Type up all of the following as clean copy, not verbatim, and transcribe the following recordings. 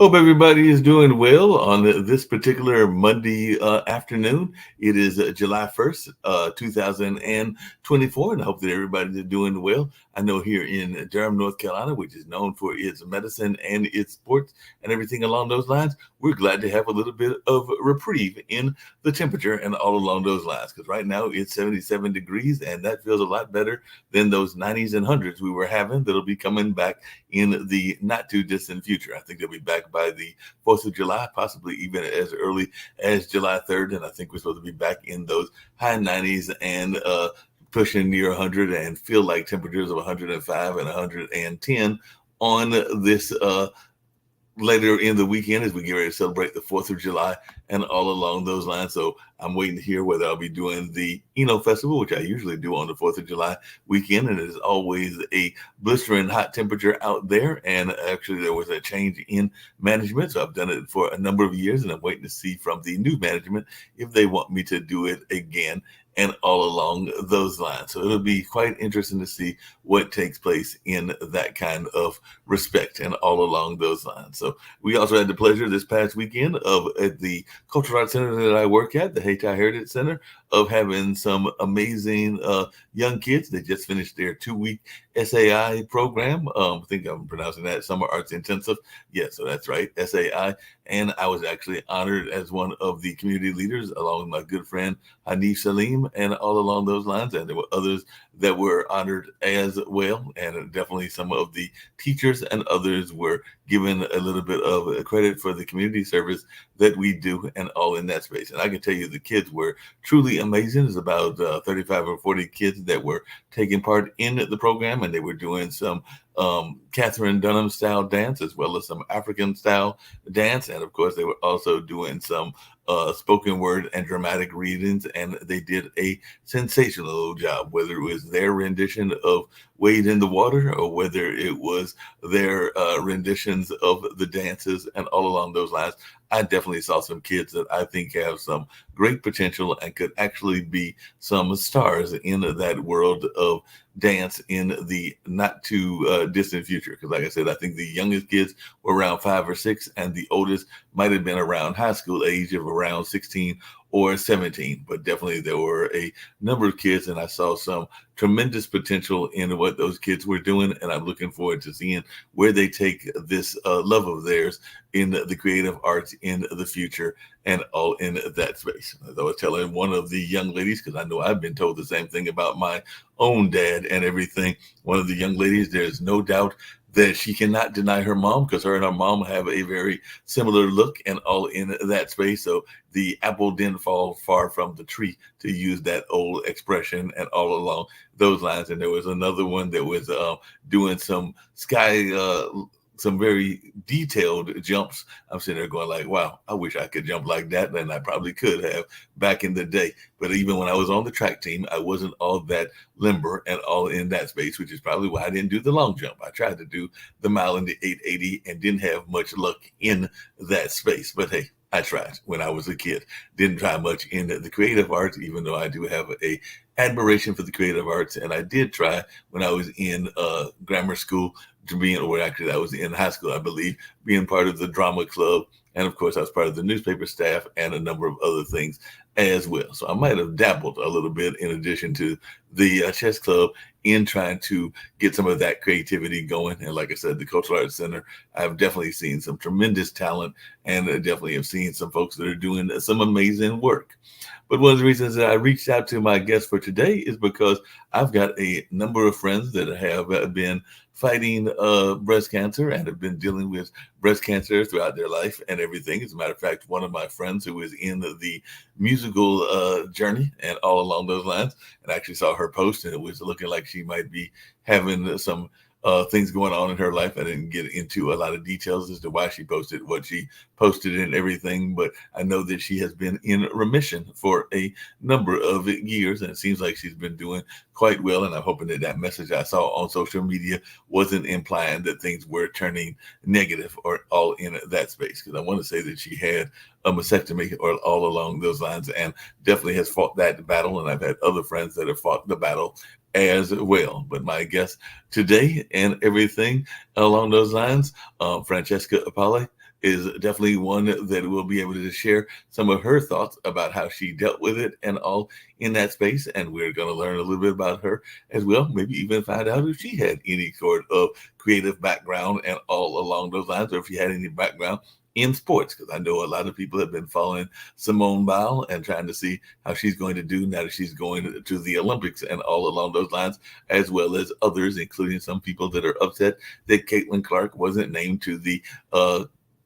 Hope everybody is doing well on this particular Monday afternoon. It is July 1st, 2024, and I hope that everybody is doing well. I know here in Durham, North Carolina, which is known for its medicine and its sports and everything along those lines, we're glad to have a little bit of reprieve in the temperature and all along those lines. Because right now it's 77 degrees, and that feels a lot better than those 90s and 100s we were having that'll be coming back in the not too distant future. I think they'll be back by the 4th of July, possibly even as early as July 3rd. And I think we're supposed to be back in those high 90s and pushing near 100 and feel like temperatures of 105 and 110 on this later in the weekend as we get ready to celebrate the 4th of July and all along those lines. So I'm waiting to hear whether I'll be doing the Eno Festival, which I usually do on the 4th of July weekend. And it is always a blistering hot temperature out there. And actually, there was a change in management. So I've done it for a number of years, and I'm waiting to see from the new management if they want me to do it again and all along those lines. So it'll be quite interesting to see what takes place in that kind of respect and all along those lines. So we also had the pleasure this past weekend of at the Cultural Arts Center that I work at, the Hayti Heritage Center, of having some amazing young kids. They just finished their 2-week SAI program. I think I'm pronouncing that Summer Arts Intensive. Yeah, so that's right, SAI. And I was actually honored as one of the community leaders along with my good friend Hanif Salim and all along those lines. And there were others that were honored as well. And definitely some of the teachers and others were given a little bit of credit for the community service that we do and all in that space. And I can tell you the kids were truly amazing. There's about 35 or 40 kids that were taking part in the program, and they were doing some Catherine Dunham style dance as well as some African style dance. And of course, they were also doing some spoken word and dramatic readings, and they did a sensational job, whether it was their rendition of Wade in the Water or whether it was their renditions of the dances and all along those lines. I definitely saw some kids that I think have some great potential and could actually be some stars in that world of dance in the not too distant future. Because like I said, I think the youngest kids were around 5 or 6, and the oldest might have been around high school age of around 16 or 17. But definitely there were a number of kids, and I saw some tremendous potential in what those kids were doing. And I'm looking forward to seeing where they take this love of theirs in the creative arts in the future and all in that space. As I was telling one of the young ladies, because I know I've been told the same thing about my own dad and everything, one of the young ladies, there's no doubt that she cannot deny her mom, because her and her mom have a very similar look and all in that space. So the apple didn't fall far from the tree, to use that old expression, and all along those lines. And there was another one that was doing some some very detailed jumps. I'm sitting there going like, wow, I wish I could jump like that. And I probably could have back in the day. But even when I was on the track team, I wasn't all that limber and all in that space, which is probably why I didn't do the long jump. I tried to do the mile in the 880 and didn't have much luck in that space. But hey, I tried when I was a kid. Didn't try much in the creative arts, even though I do have a admiration for the creative arts. And I did try when I was in grammar school to being, or actually I was in high school, I believe, being part of the drama club. And of course, I was part of the newspaper staff and a number of other things as well. So I might have dabbled a little bit in addition to the chess club in trying to get some of that creativity going. And like I said, the Cultural Arts Center, I've definitely seen some tremendous talent, and definitely have seen some folks that are doing some amazing work. But one of the reasons that I reached out to my guest for today is because I've got a number of friends that have been fighting breast cancer and have been dealing with breast cancer throughout their life and everything. As a matter of fact, one of my friends who was in the musical journey and all along those lines, and I actually saw her post, and it was looking like she might be having some things going on in her life. I didn't get into a lot of details as to why she posted what she posted and everything, but I know that she has been in remission for a number of years, and it seems like she's been doing quite well. And I'm hoping that that message I saw on social media wasn't implying that things were turning negative or all in that space, because I want to say that she had a mastectomy or all along those lines, and definitely has fought that battle. And I've had other friends that have fought the battle as well. But my guest today and everything along those lines, Francesca Apale, is definitely one that will be able to share some of her thoughts about how she dealt with it and all in that space. And we're going to learn a little bit about her as well, maybe even find out if she had any sort of creative background and all along those lines, or if she had any background in sports, because I know a lot of people have been following Simone Biles and trying to see how she's going to do now that she's going to the Olympics and all along those lines, as well as others, including some people that are upset that Caitlin Clark wasn't named to the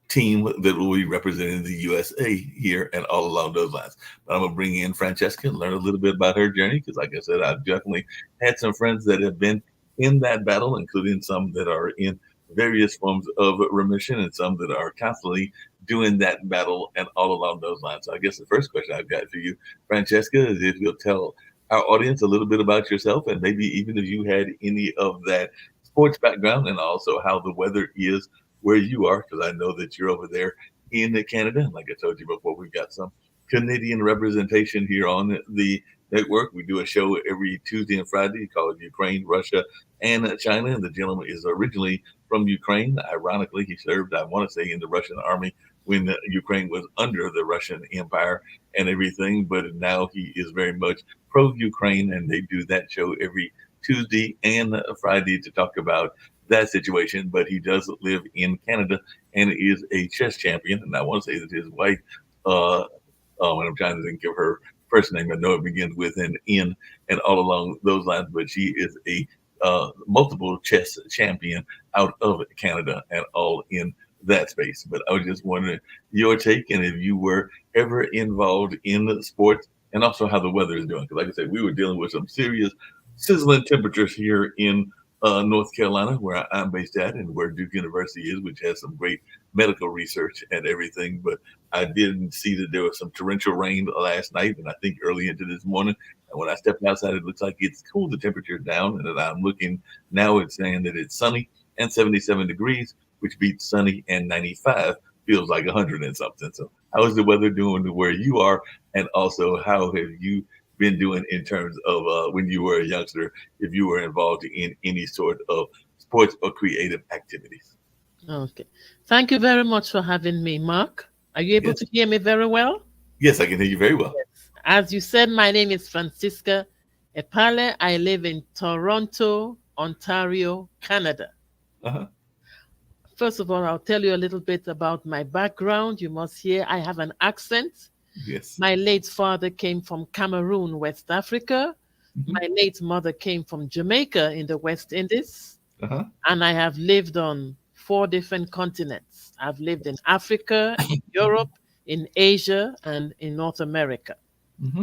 team that will be representing the USA here and all along those lines. But I'm going to bring in Francesca and learn a little bit about her journey, because like I said, I've definitely had some friends that have been in that battle, including some that are in various forms of remission and some that are constantly doing that battle and all along those lines. So I guess the first question I've got for you, Francesca, is if you'll tell our audience a little bit about yourself, and maybe even if you had any of that sports background, and also how the weather is where you are, because I know that you're over there in Canada. And like I told you before, we've got some Canadian representation here on the network. We do a show every Tuesday and Friday called Ukraine, Russia, and China. And the gentleman is originally from Ukraine. Ironically, he served, I want to say, in the Russian army when Ukraine was under the Russian Empire and everything. But now he is very much pro-Ukraine, and they do that show every Tuesday and Friday to talk about that situation. But he does live in Canada and is a chess champion. And I want to say that his wife, and I'm trying to think of her first name. I know it begins with an N and all along those lines, but she is a multiple chess champion out of Canada and all in that space. But I was just wondering your take, and if you were ever involved in the sports, and also how the weather is doing. Because like I said, we were dealing with some serious sizzling temperatures here in North Carolina, where I'm based at, and where Duke University is, which has some great medical research and everything. But I didn't see that there was some torrential rain last night, and I think early into this morning. And when I stepped outside, it looks like it's cooled the temperature down. And that I'm looking now, it's saying that it's sunny and 77 degrees, which beats sunny and 95 feels like 100 and something. So how is the weather doing where you are? And also, how have you been doing in terms of when you were a youngster, if you were involved in any sort of sports or creative activities? Okay. Thank you very much for having me, Mark. Are you able Yes. to hear me very well? Yes, I can hear you very well. As you said, my name is Francisca Epale. I live in Toronto, Ontario, Canada. Uh-huh. First of all, I'll tell you a little bit about my background. You must hear I have an accent. Yes. My late father came from Cameroon, West Africa. Hmm. My late mother came from Jamaica in the West Indies. Uh-huh. And I have lived on 4 different continents. I've lived in Africa, in Europe, in Asia, and in North America. Hmm.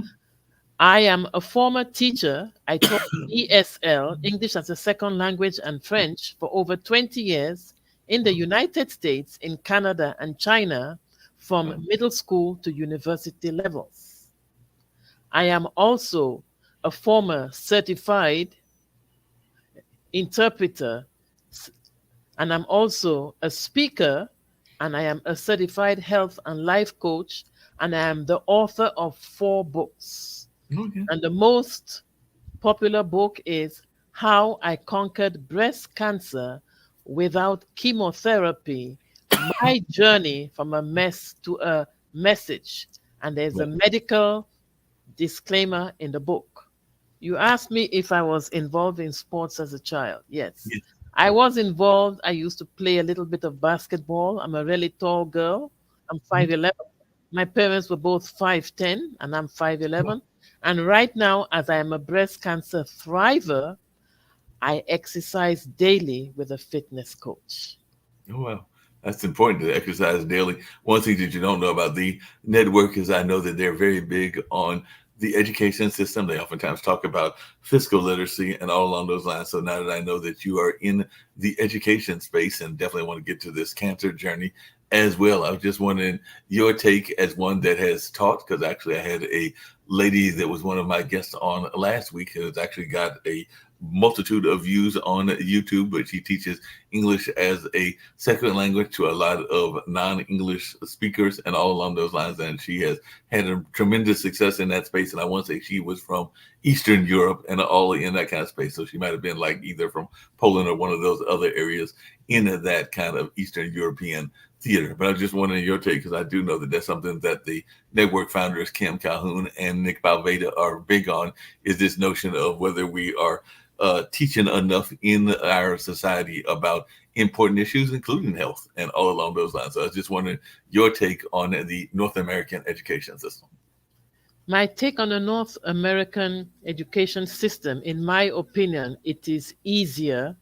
I am a former teacher. I taught ESL, English as a Second Language, and French for over 20 years in the United States, in Canada, and China from middle school to university levels. I am also a former certified interpreter, and I'm also a speaker, and I am a certified health and life coach, and I am the author of 4 books. Okay. And the most popular book is How I Conquered Breast Cancer Without Chemotherapy, My Journey from a Mess to a Message. And there's a Right. medical disclaimer in the book. You asked me if I was involved in sports as a child. Yes, Yes. I was involved. I used to play a little bit of basketball. I'm a really tall girl. I'm Mhm. 5'11". My parents were both 5'10", and I'm Wow. 5'11". And right now, as I am a breast cancer thriver, I exercise daily with a fitness coach. Oh, well, that's important to exercise daily. One thing that you don't know about the network is I know that they're very big on the education system. They oftentimes talk about fiscal literacy and all along those lines. So now that I know that you are in the education space and definitely want to get to this cancer journey as well, I was just wondering your take as one that has taught, because actually I had a lady that was one of my guests on last week who has actually got a multitude of views on YouTube, but she teaches English as a second language to a lot of non-English speakers and all along those lines. And she has had a tremendous success in that space. And I want to say she was from Eastern Europe and all in that kind of space. So she might have been like either from Poland or one of those other areas in that kind of Eastern European theater. But I just wanted your take because I do know that that's something that the network founders Kim Calhoun and Nick Balveda are big on, is this notion of whether we are teaching enough in our society about important issues, including health and all along those lines. So I was just wondering your take on the North American education system. My take on the North American education system, in my opinion, it is easier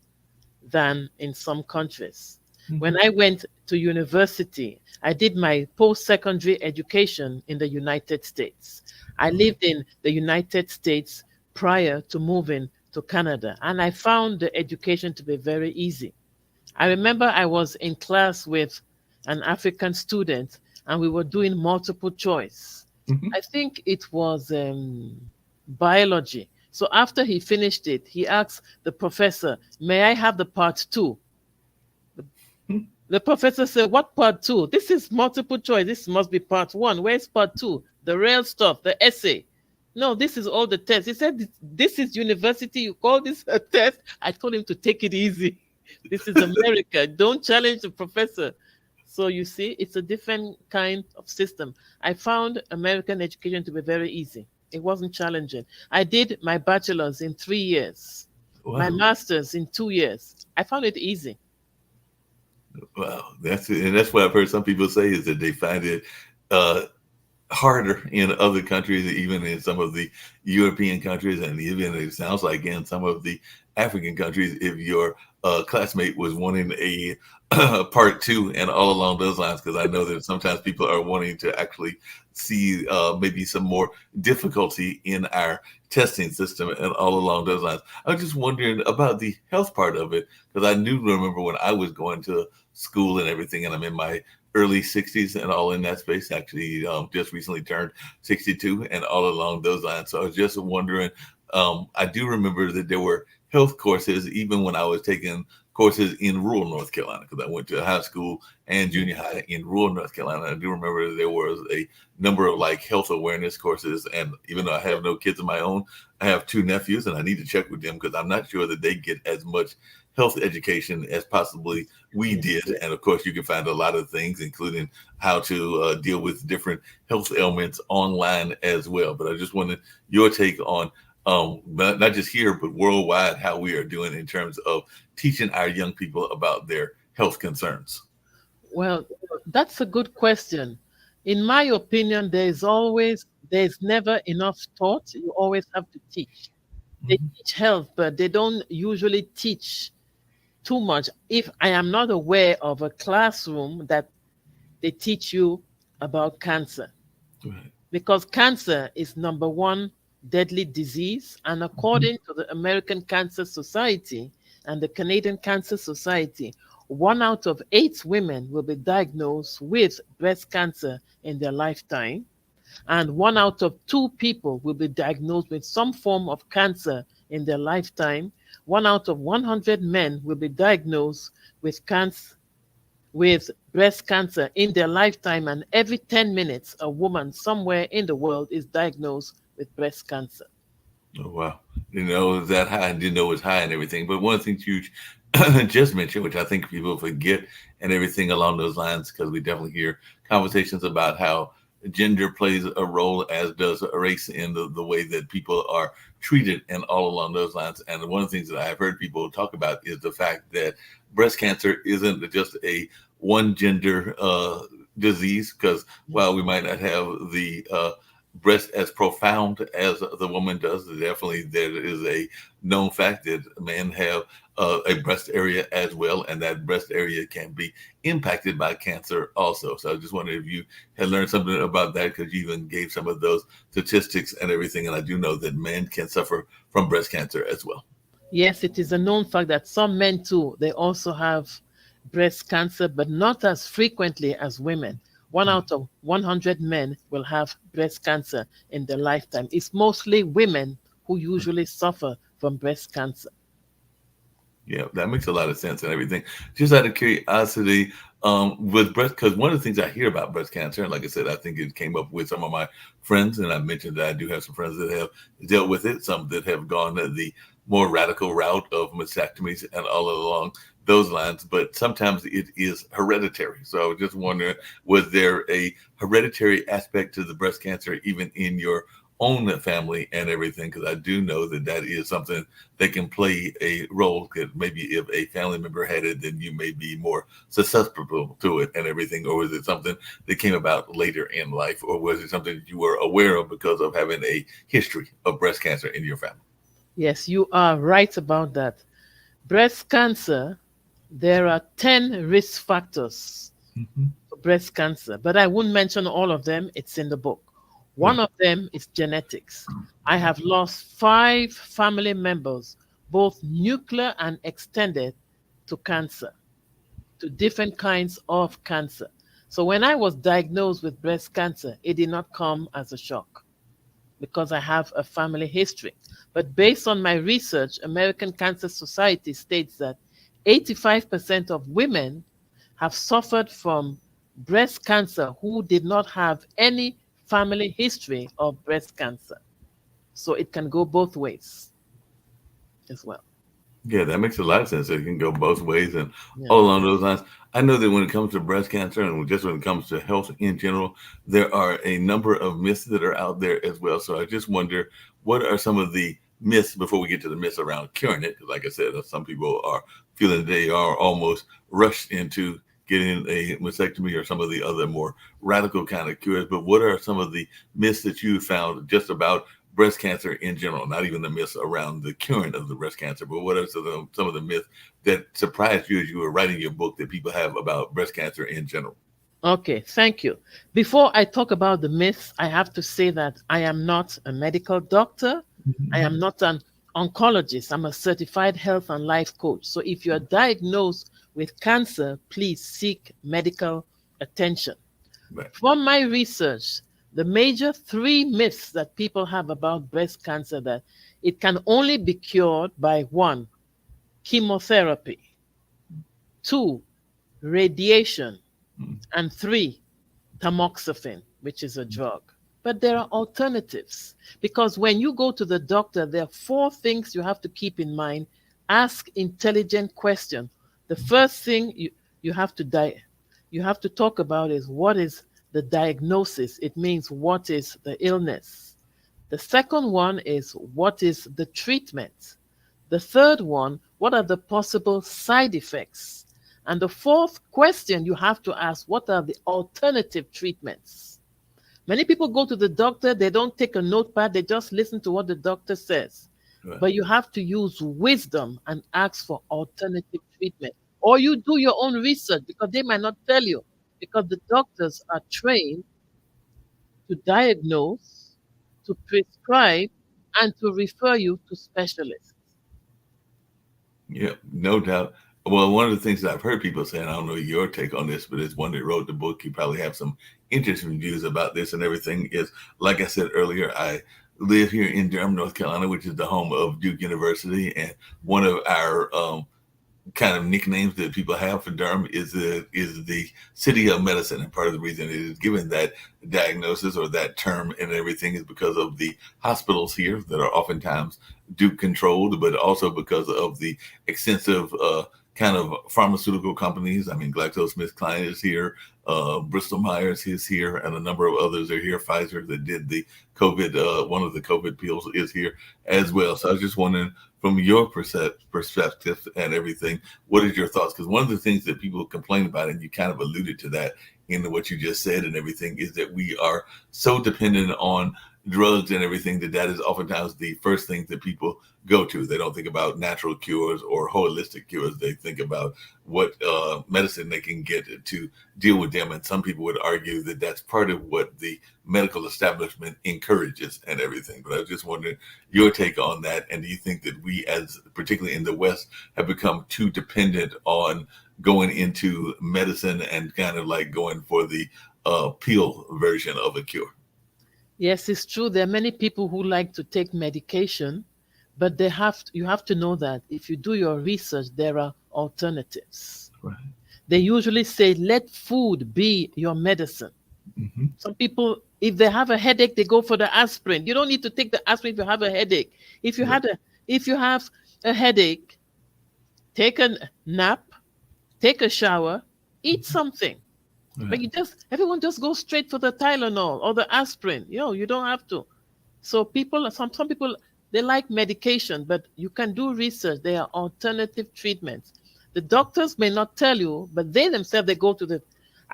than in some countries. Mhm. When I went to university, I did my post-secondary education in the United States. I lived in the United States prior to moving to Canada, and I found the education to be very easy. I remember I was in class with an African student, and we were doing multiple choice. Mhm. I think it was biology. So after he finished it, he asked the professor, "May I have the part two?" The professor said, "What part two? This is multiple choice. This must be part one. Where's part two? The real stuff, the essay." "No, this is all the test." He said, "This is university. You call this a test?" I told him to take it easy. This is America. Don't challenge the professor. So you see, it's a different kind of system. I found American education to be very easy. It wasn't challenging. I did my bachelor's in 3 years, my Wow. master's in 2 years. I found it easy. Wow. That's what I've heard some people say, is that they find it uh, harder in other countries, even in some of the European countries, and even it sounds like in some of the African countries, if your classmate was wanting a part two and all along those lines, because I know that sometimes people are wanting to actually see maybe some more difficulty in our testing system and all along those lines. I was just wondering about the health part of it, because I do remember when I was going to school and everything, and I'm in my early 60s and all in that space. Actually, just recently turned 62 and all along those lines. So I was just wondering, I do remember that there were health courses even when I was taking courses in rural North Carolina, because I went to high school and junior high in rural North Carolina. I do remember there was a number of like health awareness courses. And even though I have no kids of my own, I have two nephews and I need to check with them because I'm not sure that they get as much health education as possibly we did. And of course, you can find a lot of things, including how to deal with different health ailments online as well. But I just wanted your take on not just here, but worldwide, how we are doing in terms of teaching our young people about their health concerns. Well, that's a good question. In my opinion, there's never enough taught. You always have to teach. They Mhm. teach health, but they don't usually teach too much. If I am not aware of a classroom that they teach you about cancer, Right. because cancer is number one deadly disease. And Mhm. according to the American Cancer Society and the Canadian Cancer Society, 1 out of 8 women will be diagnosed with breast cancer in their lifetime, and 1 out of 2 people will be diagnosed with some form of cancer in their lifetime. 1 out of 100 men will be diagnosed with cancer, with breast cancer in their lifetime, and every 10 minutes, a woman somewhere in the world is diagnosed with breast cancer. Oh, wow. You know, it was that high and didn't know it was high and everything. But one of the things you just mentioned, which I think people forget and everything along those lines, because we definitely hear conversations about how gender plays a role, as does race, in the way that people are treated and all along those lines. And one of the things that I've heard people talk about is the fact that breast cancer isn't just a one gender disease, because while we might not have the breast as profound as the woman does, definitely there is a known fact that men have a breast area as well, and that breast area can be impacted by cancer also. So I just wondered if you had learned something about that, because you even gave some of those statistics and everything. And I do know that men can suffer from breast cancer as well. Yes, it is a known fact that some men too, they also have breast cancer, but not as frequently as women. 1 out of 100 men will have breast cancer in their lifetime. It's mostly women who usually suffer from breast cancer. Yeah, that makes a lot of sense and everything. Just out of curiosity, with breast, because one of the things I hear about breast cancer, and like I said, I think it came up with some of my friends, and I mentioned that I do have some friends that have dealt with it, some that have gone the more radical route of mastectomies and all along those lines, but sometimes it is hereditary. So I was just wondering, was there a hereditary aspect to the breast cancer even in your own family and everything? Because I do know that that is something that can play a role. Because maybe if a family member had it, then you may be more susceptible to it and everything. Or was it something that came about later in life? Or was it something that you were aware of because of having a history of breast cancer in your family? Yes, you are right about that. Breast cancer, there are 10 risk factors Mm-hmm. for breast cancer, but I won't mention all of them. It's in the book. One Right. of them is genetics. I have lost 5 family members, both nuclear and extended, to cancer, to different kinds of cancer. So when I was diagnosed with breast cancer, it did not come as a shock because I have a family history. But based on my research, American Cancer Society states that 85% of women have suffered from breast cancer who did not have any family history of breast cancer. So it can go both ways as well. Yeah, that makes a lot of sense. It can go both ways and Yeah. all along those lines. I know that when it comes to breast cancer and just when it comes to health in general, there are a number of myths that are out there as well. So I just wonder, what are some of the myths before we get to the myths around curing it? 'Cause like I said, some people are feeling they are almost rushed into getting a mastectomy or some of the other more radical kind of cures. But what are some of the myths that you found just about breast cancer in general, not even the myths around the curing of the breast cancer, but what are some of the myths that surprised you as you were writing your book that people have about breast cancer in general? Okay, thank you. Before I talk about the myths, I have to say that I am not a medical doctor. I Mhm. am not an oncologist. I'm a certified health and life coach. So if you are diagnosed with cancer, please seek medical attention. Right. From my research, the major 3 myths that people have about breast cancer that it can only be cured by 1, chemotherapy, 2, radiation, Mm. and 3, tamoxifen, which is a drug. But there are alternatives because when you go to the doctor, there are 4 things you have to keep in mind. Ask intelligent questions. The first thing you have to you have to talk about is what is the diagnosis. It means what is the illness. The second one is what is the treatment. The third one, what are the possible side effects? And the fourth question you have to ask, what are the alternative treatments? Many people go to the doctor, they don't take a notepad, they just listen to what the doctor says. Right. But you have to use wisdom and ask for alternative treatment. Or you do your own research because they might not tell you, because the doctors are trained to diagnose, to prescribe, and to refer you to specialists. Yeah, no doubt. Well, one of the things that I've heard people say, and I don't know your take on this, but as one that wrote the book, you probably have some interesting views about this and everything. Is like I said earlier, I live here in Durham, North Carolina, which is the home of Duke University, and one of our kind of nicknames that people have for Durham is the city of medicine, and part of the reason it is given that diagnosis or that term and everything is because of the hospitals here that are oftentimes Duke controlled, but also because of the extensive kind of pharmaceutical companies. I mean, GlaxoSmithKline is here, Bristol Myers is here, and a number of others are here. Pfizer that did the COVID, one of the COVID pills is here as well. So I was just wondering, from your perspective and everything, what is your thoughts? Because one of the things that people complain about, and you kind of alluded to that in what you just said and everything, is that we are so dependent on drugs and everything that is oftentimes the first thing that people go to. They don't think about natural cures or holistic cures. They think about what medicine they can get to deal with them. And some people would argue that that's part of what the medical establishment encourages and everything. But I was just wondering your take on that. And do you think that we, as particularly in the West, have become too dependent on going into medicine and kind of like going for the pill version of a cure? Yes, it's true. There are many people who like to take medication, but you have to know that if you do your research, there are alternatives. Right. They usually say, let food be your medicine. Mm-hmm. Some people, if they have a headache, they go for the aspirin. You don't need to take the aspirin if you have a headache. If you Right. if you have a headache, take a nap, take a shower, eat something. But Right. everyone just goes straight for the Tylenol or the aspirin. You don't have to. So some people, they like medication, but you can do research. There are alternative treatments. The doctors may not tell you, but they themselves, they go to the.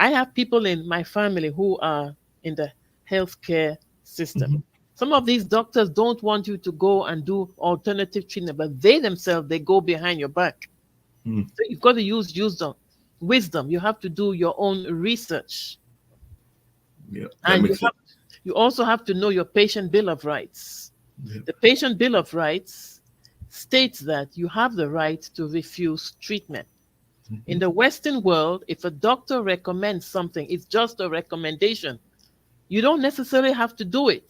I have people in my family who are in the healthcare system. Mhm. Some of these doctors don't want you to go and do alternative treatment, but they themselves, they go behind your back. Mhm. So you've got to use them, wisdom. You have to do your own research, Yeah, that and makes sense. you also have to know your patient bill of rights. Yeah. The patient bill of rights states that you have the right to refuse treatment. In Mhm. the Western world, if a doctor recommends something, it's just a recommendation. You don't necessarily have to do it.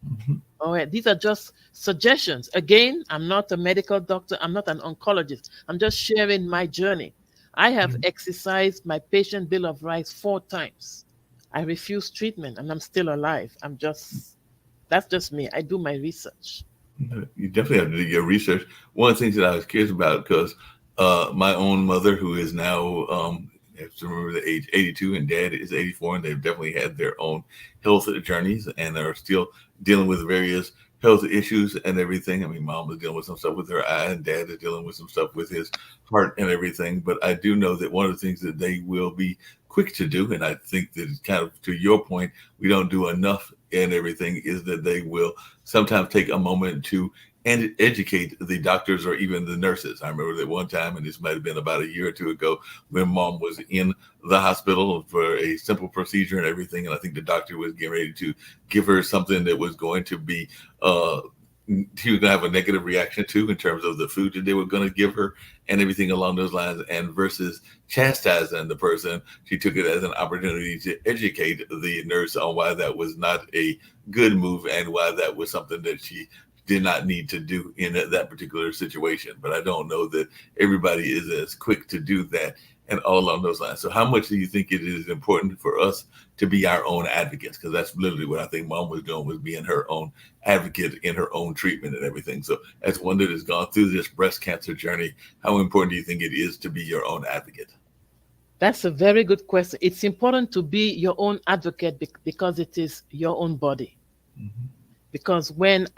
Mhm. All right, these are just suggestions. Again, I'm not a medical doctor, I'm not an oncologist. I'm just sharing my journey. I have Mhm. exercised my patient bill of rights 4 times. I refuse treatment and I'm still alive. That's just me. I do my research. You definitely have to do your research. One of the things that I was curious about, because my own mother, who is now, I have to remember the age 82, and dad is 84, and they've definitely had their own health journeys and are still dealing with various health issues and everything. I mean, mom is dealing with some stuff with her eye, and dad is dealing with some stuff with his heart and everything. But I do know that one of the things that they will be quick to do, and I think that it's kind of to your point, we don't do enough and everything, is that they will sometimes take a moment to and educate the doctors or even the nurses. I remember that one time, and this might have been about a year or two ago, when mom was in the hospital for a simple procedure and everything. And I think the doctor was getting ready to give her something that was going to be, he was going to have a negative reaction to in terms of the food that they were going to give her and everything along those lines. And versus chastising the person, she took it as an opportunity to educate the nurse on why that was not a good move and why that was something that she did not need to do in that particular situation. But I don't know that everybody is as quick to do that and all along those lines. So how much do you think it is important for us to be our own advocates? Because that's literally what I think mom was doing, was being her own advocate in her own treatment and everything. So as one that has gone through this breast cancer journey, how important do you think it is to be your own advocate? That's a very good question. It's important to be your own advocate because it is your own body. Mhm. Because when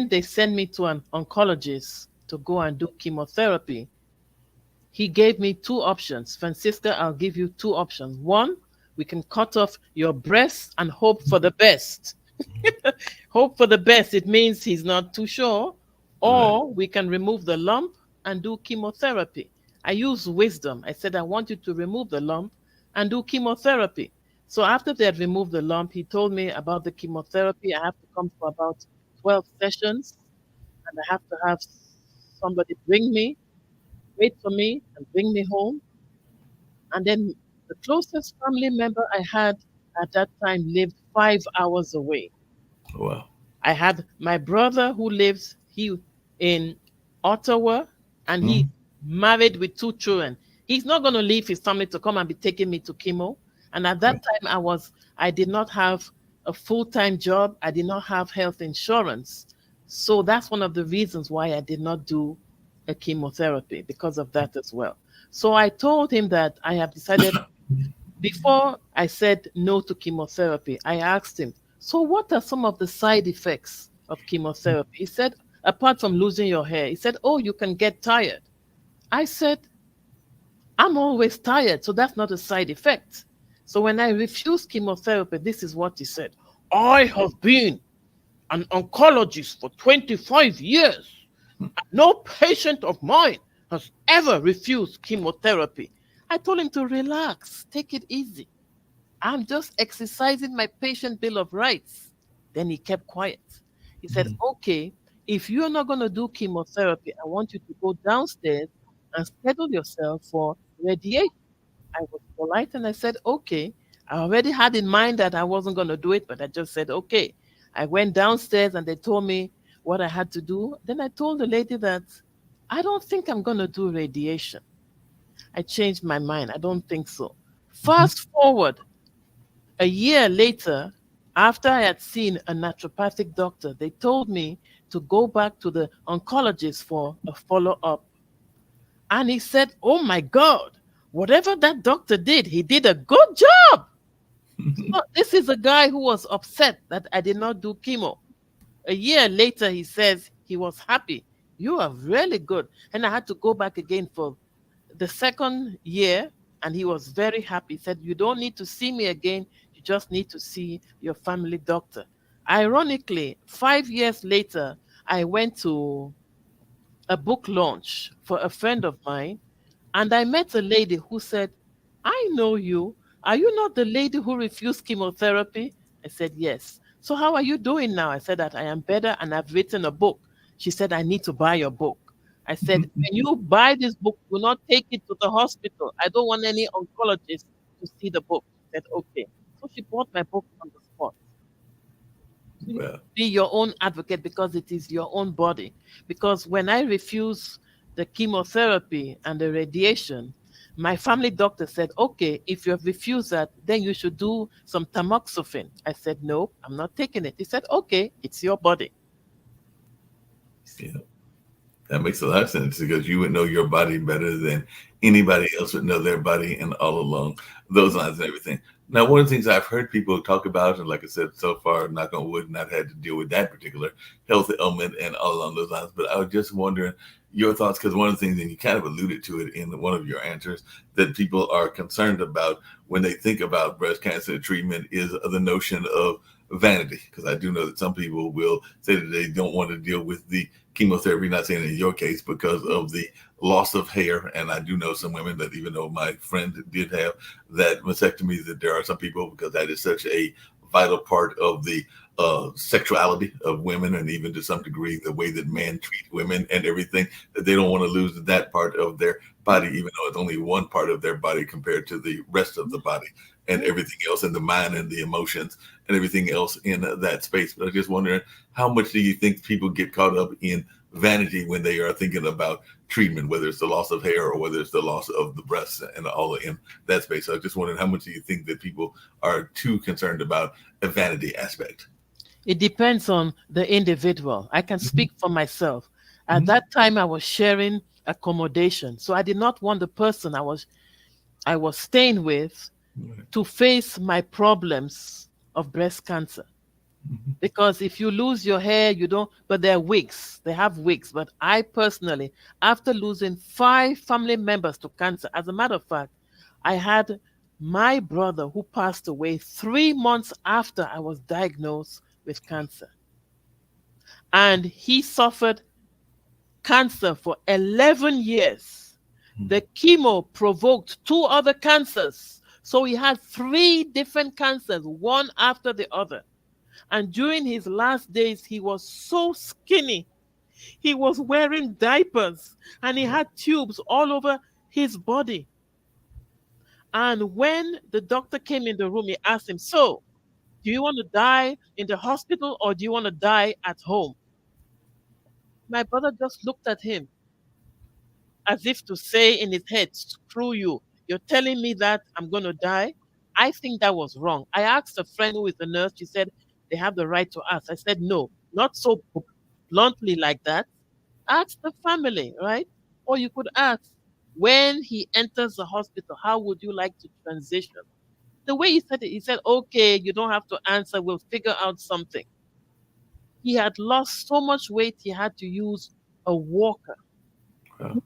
they send me to an oncologist to go and do chemotherapy, he gave me two options. Francisca, I'll give you two options. One, we can cut off your breast and hope for the best. Hope for the best. It means he's not too sure. Right. Or we can remove the lump and do chemotherapy. I use wisdom. I said, I want you to remove the lump and do chemotherapy. So after they had removed the lump, he told me about the chemotherapy. I have to come for about 12 sessions, and I have to have somebody wait for me and bring me home. And then the closest family member I had at that time lived 5 hours away. Wow. I had my brother who lives in Ottawa, and he Mhm. married with 2 children. He's not going to leave his family to come and be taking me to chemo. And at that Right. time, I did not have a full-time job. I did not have health insurance. So that's one of the reasons why I did not do a chemotherapy, because of that as well. So I told him that I have decided. Before I said no to chemotherapy, I asked him, so what are some of the side effects of chemotherapy? He said, apart from losing your hair, he said, oh, you can get tired. I said, I'm always tired, so that's not a side effect. So when I refused chemotherapy, this is what he said: I have been an oncologist for 25 years. No patient of mine has ever refused chemotherapy. I told him to relax, take it easy. I'm just exercising my patient bill of rights. Then he kept quiet. He said, Mhm. okay, if you're not going to do chemotherapy, I want you to go downstairs and schedule yourself for radiation. I was polite and I said, okay. I already had in mind that I wasn't going to do it, but I just said, okay. I went downstairs and they told me what I had to do. Then I told the lady that I don't think I'm going to do radiation. I changed my mind. I don't think so. Mhm. Fast forward a year later, after I had seen a naturopathic doctor, they told me to go back to the oncologist for a follow up. And he said, oh my God, whatever that doctor did, he did a good job. So this is a guy who was upset that I did not do chemo. A year later, he says he was happy. You are really good. And I had to go back again for the second year, and he was very happy. He said, you don't need to see me again. You just need to see your family doctor. Ironically, 5 years later, I went to a book launch for a friend of mine, and I met a lady who said, I know you. Are you not the lady who refused chemotherapy? I said, yes. So how are you doing now? I said that I am better and I've written a book. She said, I need to buy your book. I said, when you buy this book, do not take it to the hospital. I don't want any oncologist to see the book. I said, okay. So she bought my book on the spot. So you Well, be your own advocate because it is your own body. Because when I refused the chemotherapy and the radiation, my family doctor said, okay, if you have refused that, then you should do some tamoxifen. I said, no, I'm not taking it. He said, okay, it's your body. yeah. That makes a lot of sense because you would know your body better than anybody else would know their body and all along those lines and everything. Now, one of the things I've heard people talk about, and like I said, so far, knock on wood, not had to deal with that particular health ailment and all along those lines. But I was just wondering your thoughts because one of the things, and you kind of alluded to it in one of your answers, that people are concerned about when they think about breast cancer treatment is the notion of vanity. Because I do know that some people will say that they don't want to deal with the chemotherapy, not saying in your case, because of the loss of hair. And I do know some women that even though my friend did have that mastectomy, that there are some people, because that is such a vital part of the sexuality of women, and even to some degree the way that men treat women and everything, that they don't want to lose that part of their body, even though it's only one part of their body compared to the rest of the body and everything else in the mind and the emotions and everything else in that space. But I was just wondering, how much do you think people get caught up in vanity when they are thinking about treatment, whether it's the loss of hair or whether it's the loss of the breasts and all in that space? So I was just wondering, how much do you think that people are too concerned about a vanity aspect? It depends on the individual. I can speak for myself. At that time, I was sharing accommodation. So I did not want the person I was staying with to face my problems of breast cancer. Because if you lose your hair, you don't, but they're wigs. They have wigs. But I personally, after losing 5 family members to cancer, as a matter of fact, I had my brother who passed away 3 months after I was diagnosed with cancer. And he suffered cancer for 11 years. The chemo provoked 2 other cancers. So he had 3 different cancers, one after the other. And during his last days, he was so skinny. He was wearing diapers and he had tubes all over his body. And when the doctor came in the room, he asked him, so, do you want to die in the hospital or do you want to die at home? My brother just looked at him as if to say in his head, screw you. You're telling me that I'm going to die? I think that was wrong. I asked a friend who is a nurse. She said, they have the right to ask. I said, no, not so bluntly like that. Ask the family, right? Or you could ask, when he enters the hospital, how would you like to transition? The way he said it, he said, okay, you don't have to answer. We'll figure out something. He had lost so much weight, he had to use a walker.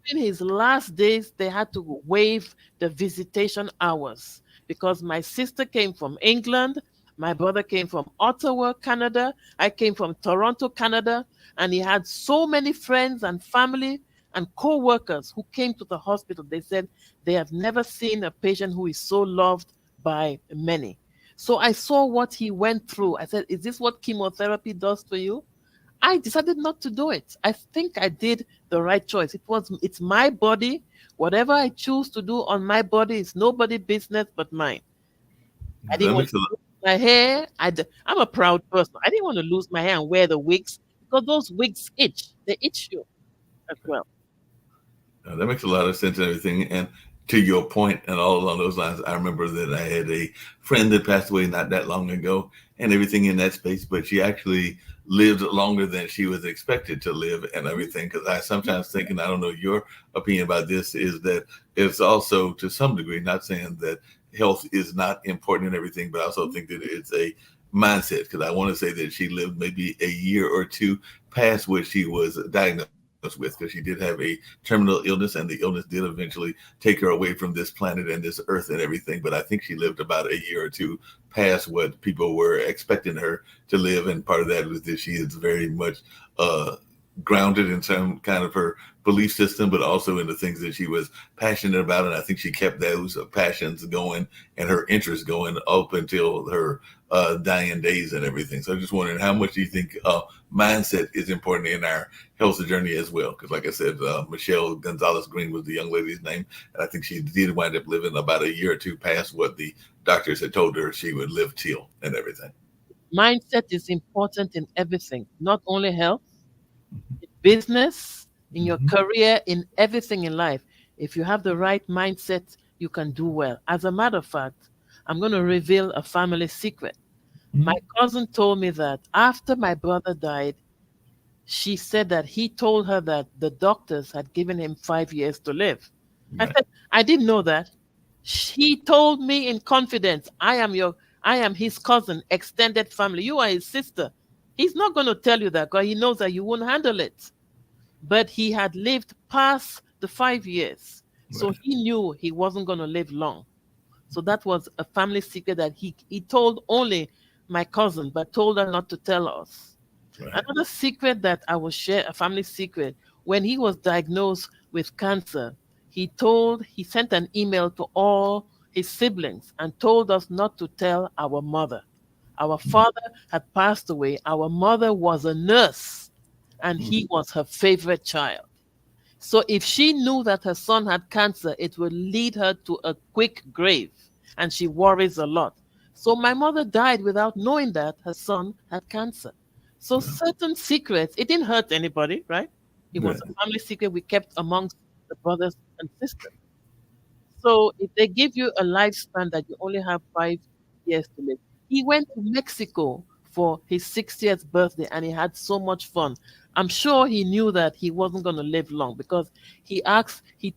In his last days, they had to waive the visitation hours because my sister came from England, my brother came from Ottawa, Canada, I came from Toronto, Canada, and he had so many friends and family and co-workers who came to the hospital. They said they have never seen a patient who is so loved by many. So I saw what he went through. I said, is this what chemotherapy does to you? I decided not to do it. I think I did the right choice. It's my body. Whatever I choose to do on my body is nobody's business but mine. I didn't want to lose my hair. I'm a proud person. I didn't want to lose my hair and wear the wigs because those wigs itch. They itch you as well. That makes a lot of sense and everything. And to your point and all along those lines, I remember that I had a friend that passed away not that long ago and everything in that space, but she actually lived longer than she was expected to live and everything. Because I sometimes think, and I don't know your opinion about this, is that it's also to some degree, not saying that health is not important and everything, but I also think that it's a mindset. Because I want to say that she lived maybe a year or two past what she was diagnosed with, because she did have a terminal illness, and the illness did eventually take her away from this planet and this earth and everything. But I think she lived about a year or two past what people were expecting her to live, and part of that was that she is very much grounded in some kind of her belief system, but also in the things that she was passionate about. And I think she kept those passions going and her interests going up until her dying days and everything. So I'm just wondering, how much do you think mindset is important in our health journey as well? Because like I said, Michelle Gonzalez Green was the young lady's name. And I think she did wind up living about a year or two past what the doctors had told her she would live till and everything. Mindset is important in everything, not only health, in business, in your Mhm. career, in everything in life. If you have the right mindset, you can do well. As a matter of fact, I'm going to reveal a family secret. My Mhm. cousin told me that after my brother died, she said that he told her that the doctors had given him 5 years to live. I Right. said, I didn't know that. He told me in confidence, I am his cousin, extended family. You are his sister. He's not going to tell you that because he knows that you won't handle it. But he had lived past the 5 years. So Right. he knew he wasn't going to live long. So that was a family secret that he told only my cousin, but told her not to tell us. Right. Another secret that I will share, a family secret, when he was diagnosed with cancer, he sent an email to all his siblings and told us not to tell our mother. Our father had passed away. Our mother was a nurse and Mhm. he was her favorite child. So if she knew that her son had cancer, it would lead her to a quick grave, and she worries a lot. So my mother died without knowing that her son had cancer. So Well, certain secrets, it didn't hurt anybody, right? It was right. a family secret we kept amongst the brothers and sisters. So if they give you a lifespan that you only have 5 years to live, he went to Mexico for his 60th birthday and he had so much fun. I'm sure he knew that he wasn't going to live long because he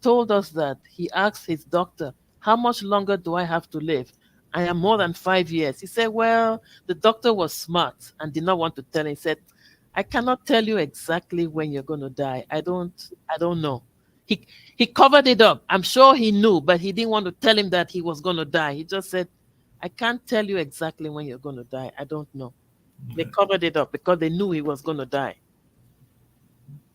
told us that he asked his doctor, how much longer do I have to live? I am more than 5 years. He said, well, the doctor was smart and did not want to tell him. He said, I cannot tell you exactly when you're going to die. I don't know. He he covered it up. I'm sure he knew, but he didn't want to tell him that he was going to die. He just said, I can't tell you exactly when you're going to die. I don't know. They Right. covered it up because they knew he was going to die.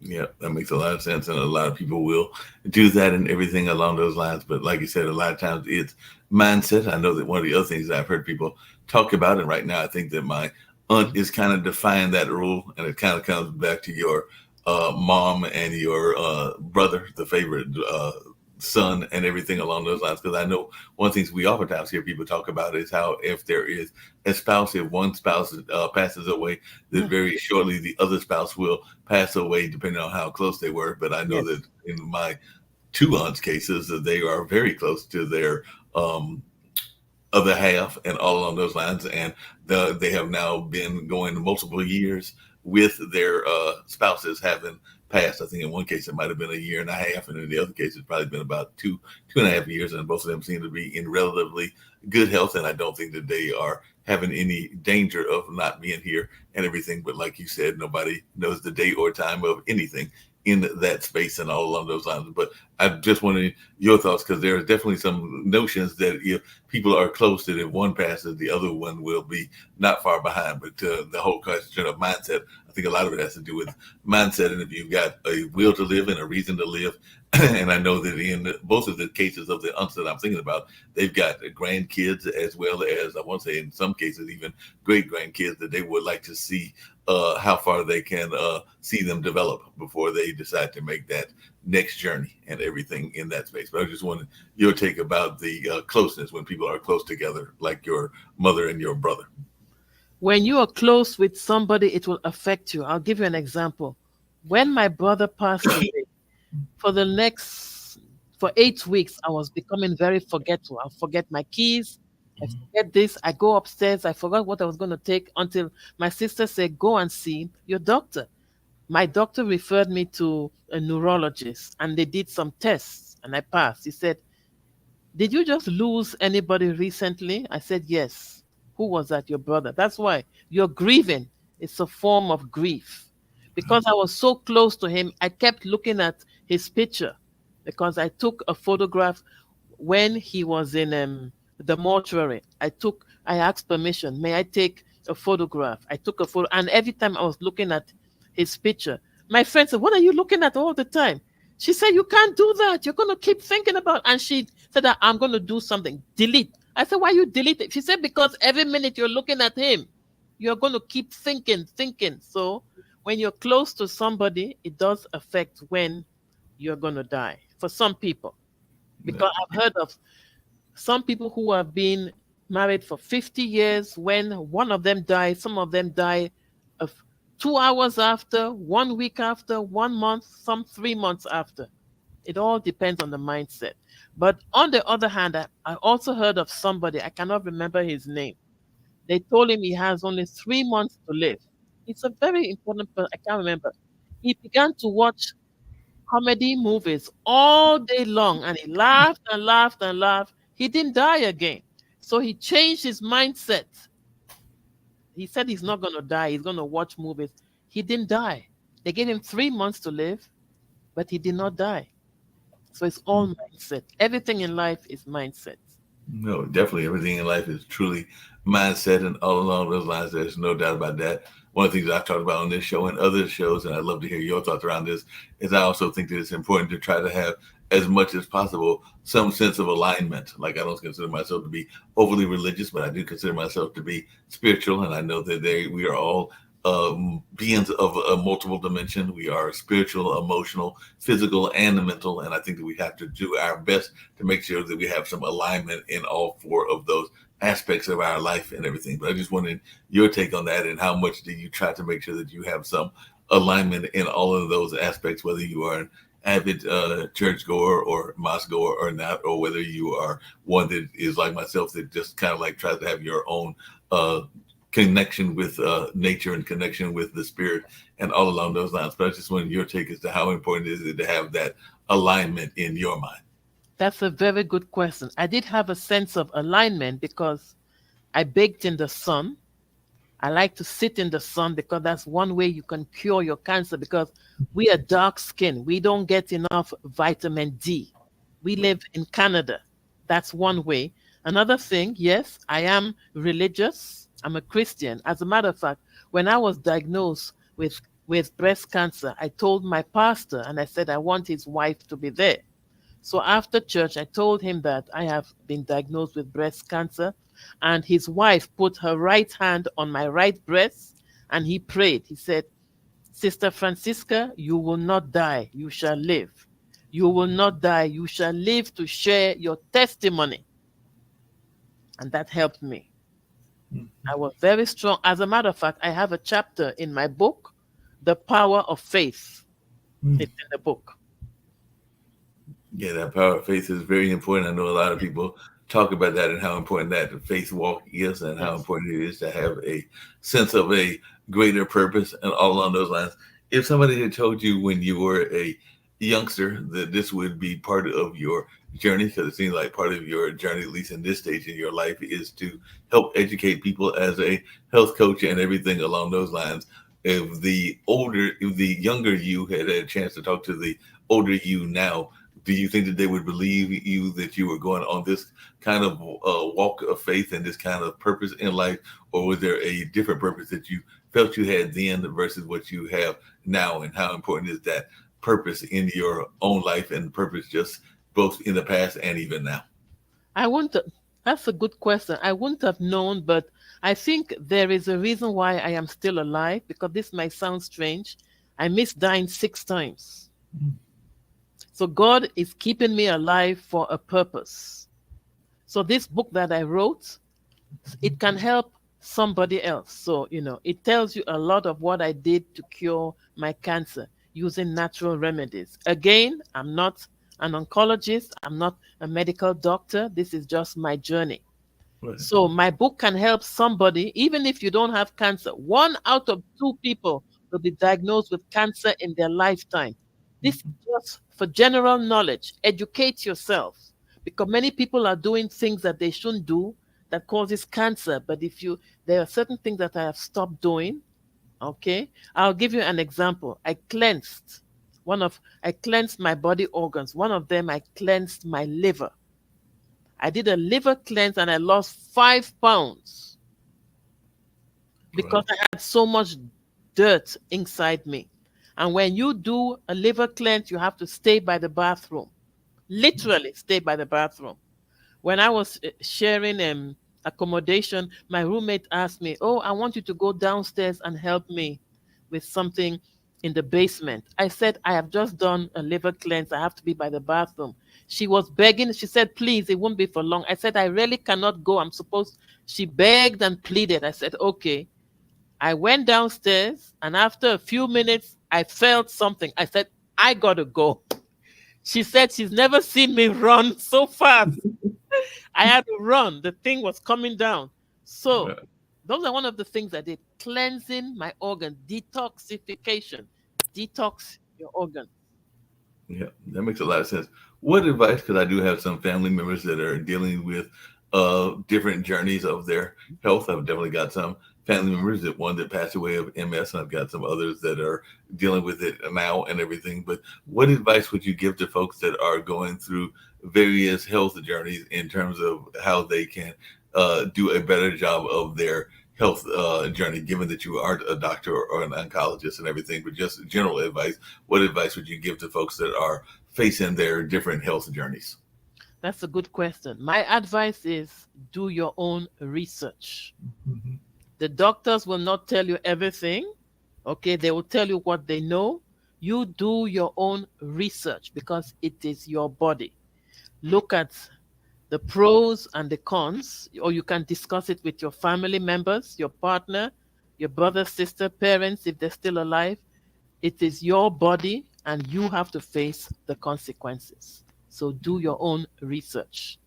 Yeah, that makes a lot of sense, and a lot of people will do that and everything along those lines. But like you said, a lot of times it's mindset. I know that one of the other things that I've heard people talk about, and right now I think that my aunt is kind of defying that rule, and it kind of comes back to your mom and your brother, the favorite son, and everything along those lines. Because I know one of the things we oftentimes hear people talk about is how if there is a spouse, if one spouse passes away, that Yeah. very shortly the other spouse will pass away, depending on how close they were. But I know that Yes. in my two aunts' cases, that they are very close to their um, other half and all along those lines. And they have now been going multiple years with their spouses having passed. I think in one case it might have been a year and a half, and in the other case it's probably been about 2.5 years. And both of them seem to be in relatively good health. And I don't think that they are having any danger of not being here and everything. But like you said, nobody knows the day or time of anything in that space and all along those lines. But I just wanted your thoughts, because there are definitely some notions that if people are close, that if one passes, the other one will be not far behind. But the whole question of mindset, I think a lot of it has to do with mindset. And if you've got a will to live and a reason to live, and I know that in both of the cases of the aunts that I'm thinking about, they've got grandkids as well as, I want to say, in some cases, even great grandkids that they would like to see how far they can see them develop before they decide to make that next journey and everything in that space. But I just wanted your take about the closeness when people are close together, like your mother and your brother. When you are close with somebody, it will affect you. I'll give you an example. When my brother passed away, for the next for 8 weeks, I was becoming very forgetful. I'll forget my keys. I forget this. I go upstairs. I forgot what I was going to take until my sister said, "Go and see your doctor." My doctor referred me to a neurologist and they did some tests and I passed. He said, "Did you just lose anybody recently?" I said, "Yes." "Who was that?" "Your brother." "That's why you're grieving. It's a form of grief." Because I was so close to him, I kept looking at his picture because I took a photograph when he was in the mortuary. I asked permission. "May I take a photograph?" I took a photo, and every time I was looking at his picture, my friend said, "What are you looking at all the time?" She said, "You can't do that. You're going to keep thinking about." And she said that I'm going to do something. Delete. I said, "Why you delete it?" She said, "Because every minute you're looking at him, you're going to keep thinking. So when you're close to somebody, it does affect when you're going to die for some people. Because I've heard of some people who have been married for 50 years. When one of them dies, some of them die of 2 hours after, 1 week after, 1 month, some 3 months after. It all depends on the mindset. But on the other hand, I also heard of somebody, I cannot remember his name. They told him he has only 3 months to live. It's a very important person. I can't remember. He began to watch comedy movies all day long and he laughed and laughed and laughed. He didn't die again. So he changed his mindset. He said he's not going to die, he's going to watch movies. He didn't die. They gave him 3 months to live, but he did not die. So it's all mindset. Everything in life is mindset. No, definitely everything in life is truly mindset, and all along those lines, there's no doubt about that. One of the things I've talked about on this show and other shows, and I'd love to hear your thoughts around this, is I also think that it's important to try to have as much as possible some sense of alignment. Like I don't consider myself to be overly religious, but I do consider myself to be spiritual, and I know that we are all beings of a multiple dimension. We are spiritual, emotional, physical, and mental. And I think that we have to do our best to make sure that we have some alignment in all four of those aspects of our life and everything. But I just wanted your take on that, and how much do you try to make sure that you have some alignment in all of those aspects, whether you are an avid churchgoer or mosque goer or not, or whether you are one that is like myself that just kind of like tries to have your own uh, connection with nature and connection with the spirit and all along those lines. But I just wanted your take as to how important is it to have that alignment in your mind. That's a very good question. I did have a sense of alignment because I baked in the sun. I like to sit in the sun because that's one way you can cure your cancer, because we are dark skinned. We don't get enough vitamin D. We live in Canada. That's one way. Another thing, yes, I am religious. I'm a Christian. As a matter of fact, when I was diagnosed with breast cancer, I told my pastor and I said I want his wife to be there. So after church, I told him that I have been diagnosed with breast cancer, and his wife put her right hand on my right breast and he prayed. He said, "Sister Francisca, you will not die, you shall live. You will not die, you shall live to share your testimony." And that helped me. I was very strong. As a matter of fact, I have a chapter in my book, The Power of Faith. It's in the book. Yeah, that power of faith is very important. I know a lot of people talk about that and how important that faith walk is, and how Yes. important it is to have a sense of a greater purpose and all along those lines. If somebody had told you when you were a youngster that this would be part of your journey, because it seems like part of your journey, at least in this stage in your life, is to help educate people as a health coach and everything along those lines. If the younger you had a chance to talk to the older you now, do you think that they would believe you that you were going on this kind of walk of faith and this kind of purpose in life, or was there a different purpose that you felt you had then versus what you have now, and how important is that purpose in your own life and purpose just both in the past and even now? I wouldn't, that's a good question. I wouldn't have known, but I think there is a reason why I am still alive, because this might sound strange. I missed dying 6 times. So God is keeping me alive for a purpose. So this book that I wrote, it can help somebody else. So, it tells you a lot of what I did to cure my cancer using natural remedies. Again, I'm not an oncologist, I'm not a medical doctor. This is just my journey. Right. So my book can help somebody, even if you don't have cancer. 1 out of 2 people will be diagnosed with cancer in their lifetime. This is just for general knowledge. Educate yourself, because many people are doing things that they shouldn't do that causes cancer. But there are certain things that I have stopped doing. Okay, I'll give you an example. I cleansed my body organs. One of them, I cleansed my liver. I did a liver cleanse and I lost 5 pounds Right. because I had so much dirt inside me. And when you do a liver cleanse, you have to stay by the bathroom. Literally stay by the bathroom. When I was sharing accommodation, my roommate asked me, "Oh, I want you to go downstairs and help me with something in the basement." I said, "I have just done a liver cleanse. I have to be by the bathroom." She was begging. She said, "Please, it won't be for long." I said, "I really cannot go. I'm supposed." She begged and pleaded. I said, "Okay." I went downstairs, and after a few minutes, I felt something. I said, "I gotta go." She said she's never seen me run so fast. I had to run. The thing was coming down. So, Right. those are one of the things I did. Cleansing my organ, detoxification. Detox your organ. Yeah, that makes a lot of sense. What advice? Because I do have some family members that are dealing with different journeys of their health. I've definitely got some family members that one that passed away of MS, and I've got some others that are dealing with it now and everything. But what advice would you give to folks that are going through various health journeys in terms of how they can do a better job of their health journey, given that you aren't a doctor or an oncologist and everything, but just general advice? What advice would you give to folks that are facing their different health journeys? That's a good question. My advice is do your own research. Mhm. The doctors will not tell you everything. Okay, they will tell you what they know. You do your own research because it is your body. Look at the pros and the cons, or you can discuss it with your family members, your partner, your brother, sister, parents, if they're still alive. It is your body, and you have to face the consequences. So do your own research.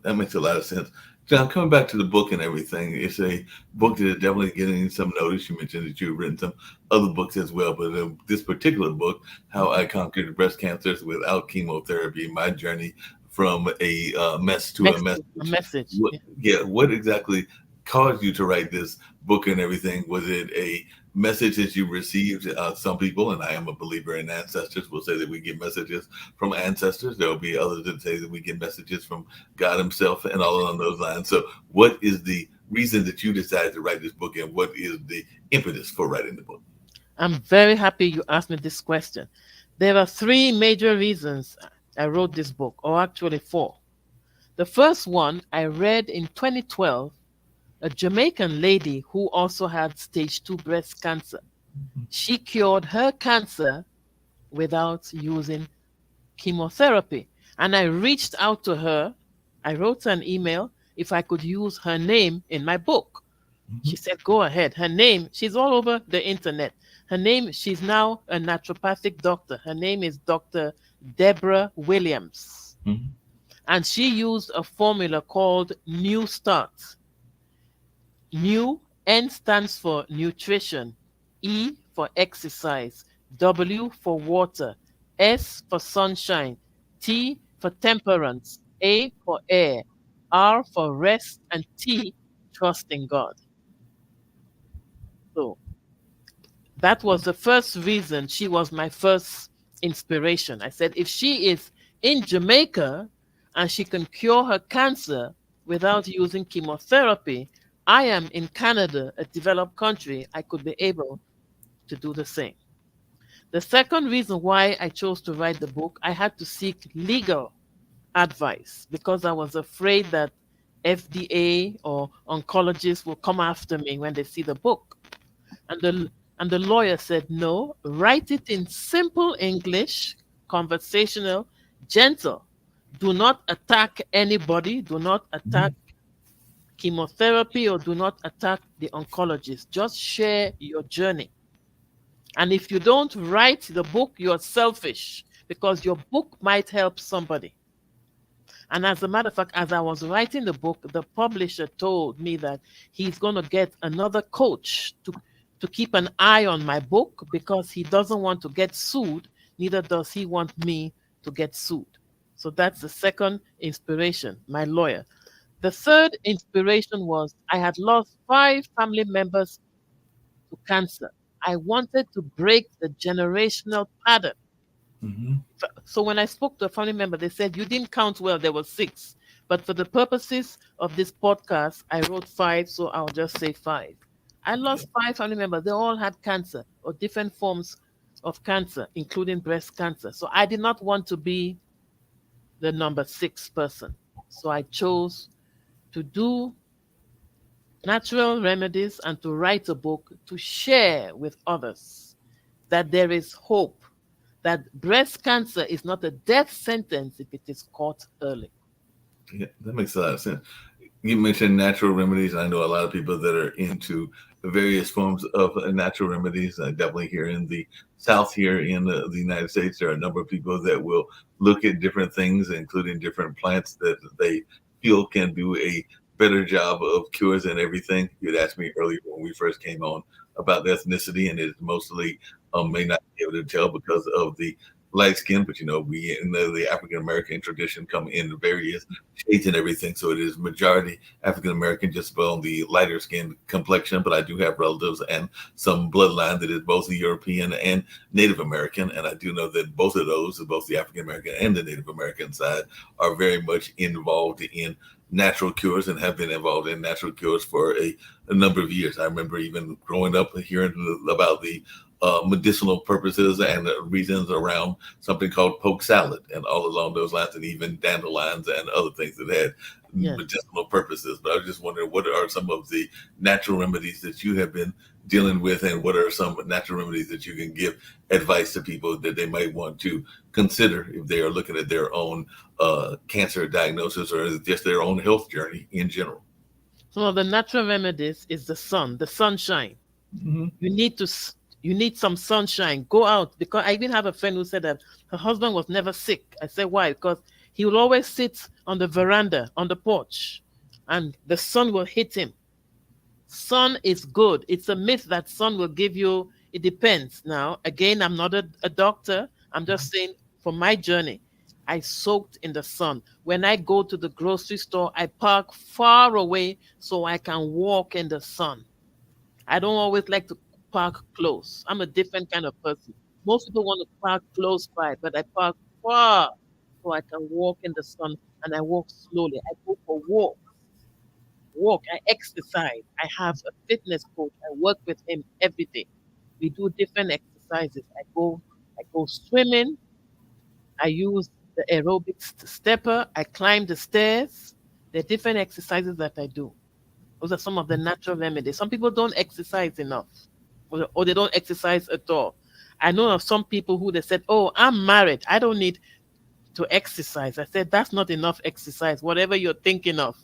That makes a lot of sense. John, coming back to the book and everything, it's a book that is definitely getting some notice. You mentioned that you've written some other books as well, but this particular book, How I Conquered Breast Cancers Without Chemotherapy, My Journey from a Mess to a Message, a Message. message. What, Yeah. yeah, what exactly caused you to write this book and everything? Was it a message that you received? Some people, and I am a believer in ancestors, will say that we get messages from ancestors. There will be others that say that we get messages from God Himself, and all along those lines. So, what is the reason that you decided to write this book, and what is the impetus for writing the book? I'm very happy you asked me this question. There are 3 major reasons I wrote this book, or actually 4. The first one I read in 2012, a Jamaican lady who also had stage 2 breast cancer. She cured her cancer without using chemotherapy. And I reached out to her. I wrote her an email if I could use her name in my book. She Mhm. said, "Go ahead." Her name, she's all over the internet. Her name, she's now a naturopathic doctor. Her name is Dr. Deborah Williams. Mhm. And she used a formula called New Start. New, N stands for nutrition, E for exercise, W for water, S for sunshine, T for temperance, A for air, R for rest, and T, trust in God. So that was the first reason. She was my first inspiration. I said, if she is in Jamaica and she can cure her cancer without using chemotherapy, I am in Canada, a developed country. I could be able to do the same. The second reason why I chose to write the book, I had to seek legal advice because I was afraid that FDA or oncologists will come after me when they see the book. And the lawyer said, no, write it in simple English, conversational, gentle. Do not attack anybody. Do not attack chemotherapy or do not attack the oncologist. Just share your journey. And if you don't write the book, you're selfish because your book might help somebody. And as a matter of fact, as I was writing the book, the publisher told me that he's going to get another coach to keep an eye on my book because he doesn't want to get sued, neither does he want me to get sued. So that's the second inspiration, my lawyer. The third inspiration was I had lost 5 family members to cancer. I wanted to break the generational pattern. Hmm. So when I spoke to a family member, they said, you didn't count well, there were 6. But for the purposes of this podcast, I wrote 5, so I'll just say 5. I Yeah. lost 5 family members. They all had cancer or different forms of cancer, including breast cancer. So I did not want to be the number 6 person. So I chose to do natural remedies and to write a book to share with others that there is hope, that breast cancer is not a death sentence if it is caught early. Yeah, that makes a lot of sense. You mentioned natural remedies. I know a lot of people that are into various forms of natural remedies. Definitely here in the South, here in the United States, there are a number of people that will look at different things, including different plants that they feel can do a better job of cures and everything. You'd asked me earlier when we first came on about ethnicity, and it's mostly may not be able to tell because of the light skin, but we in the African American tradition come in various shades and everything. So it is majority African American, just about on the lighter skin complexion. But I do have relatives and some bloodline that is both the European and Native American, and I do know that both of those, both the African American and the Native American side, are very much involved in natural cures and have been involved in natural cures for a number of years. I remember even growing up hearing about the medicinal purposes and reasons around something called poke salad and all along those lines, and even dandelions and other things that had Yes. medicinal purposes. But I was just wondering, what are some of the natural remedies that you have been dealing with, and what are some natural remedies that you can give advice to people that they might want to consider if they are looking at their own cancer diagnosis or just their own health journey in general? Some of the natural remedies is the sun, the sunshine. Hmm. You need to you need some sunshine. Go out, because I even have a friend who said that her husband was never sick. I said, why? Because he will always sit on the veranda, on the porch, and the sun will hit him. Sun is good. It's a myth that sun will give you, it depends. Now, again, I'm not a doctor. I'm just saying for my journey, I soaked in the sun. When I go to the grocery store, I park far away so I can walk in the sun. I don't always like to park close. I'm a different kind of person. Most people want to park close by, but I park far so I can walk in the sun, and I walk slowly. I go for walk. I exercise. I have a fitness coach. I work with him every day. We do different exercises. I go swimming. I use the aerobics stepper. I climb the stairs. There are different exercises that I do. Those are some of the natural remedies. Some people don't exercise enough, or they don't exercise at all. I know of some people who they said, "Oh, I'm married. I don't need to exercise." I said, "That's not enough exercise. Whatever you're thinking of."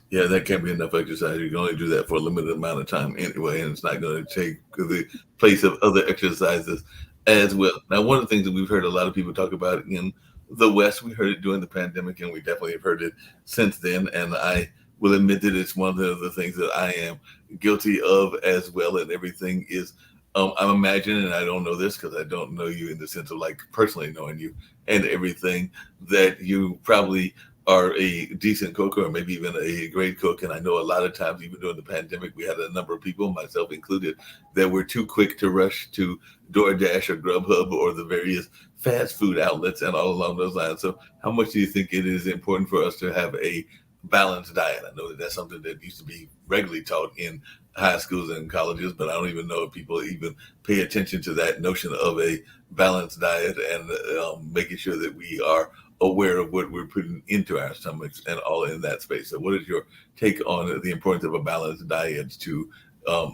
Yeah, that can't be enough exercise. You can only do that for a limited amount of time anyway, and it's not going to take the place of other exercises as well. Now, one of the things that we've heard a lot of people talk about in the West, we heard it during the pandemic, and we definitely have heard it since then. And I will admit that it's one of the things that I am guilty of as well. And everything is, I'm imagining, and I don't know this because I don't know you in the sense of like personally knowing you and everything, that you probably are a decent cook or maybe even a great cook. And I know a lot of times, even during the pandemic, we had a number of people, myself included, that were too quick to rush to DoorDash or Grubhub or the various fast food outlets and all along those lines. So how much do you think it is important for us to have a balanced diet? I know that that's something that used to be regularly taught in high schools and colleges, but I don't even know if people even pay attention to that notion of a balanced diet and making sure that we are aware of what we're putting into our stomachs and all in that space. So what is your take on the importance of a balanced diet to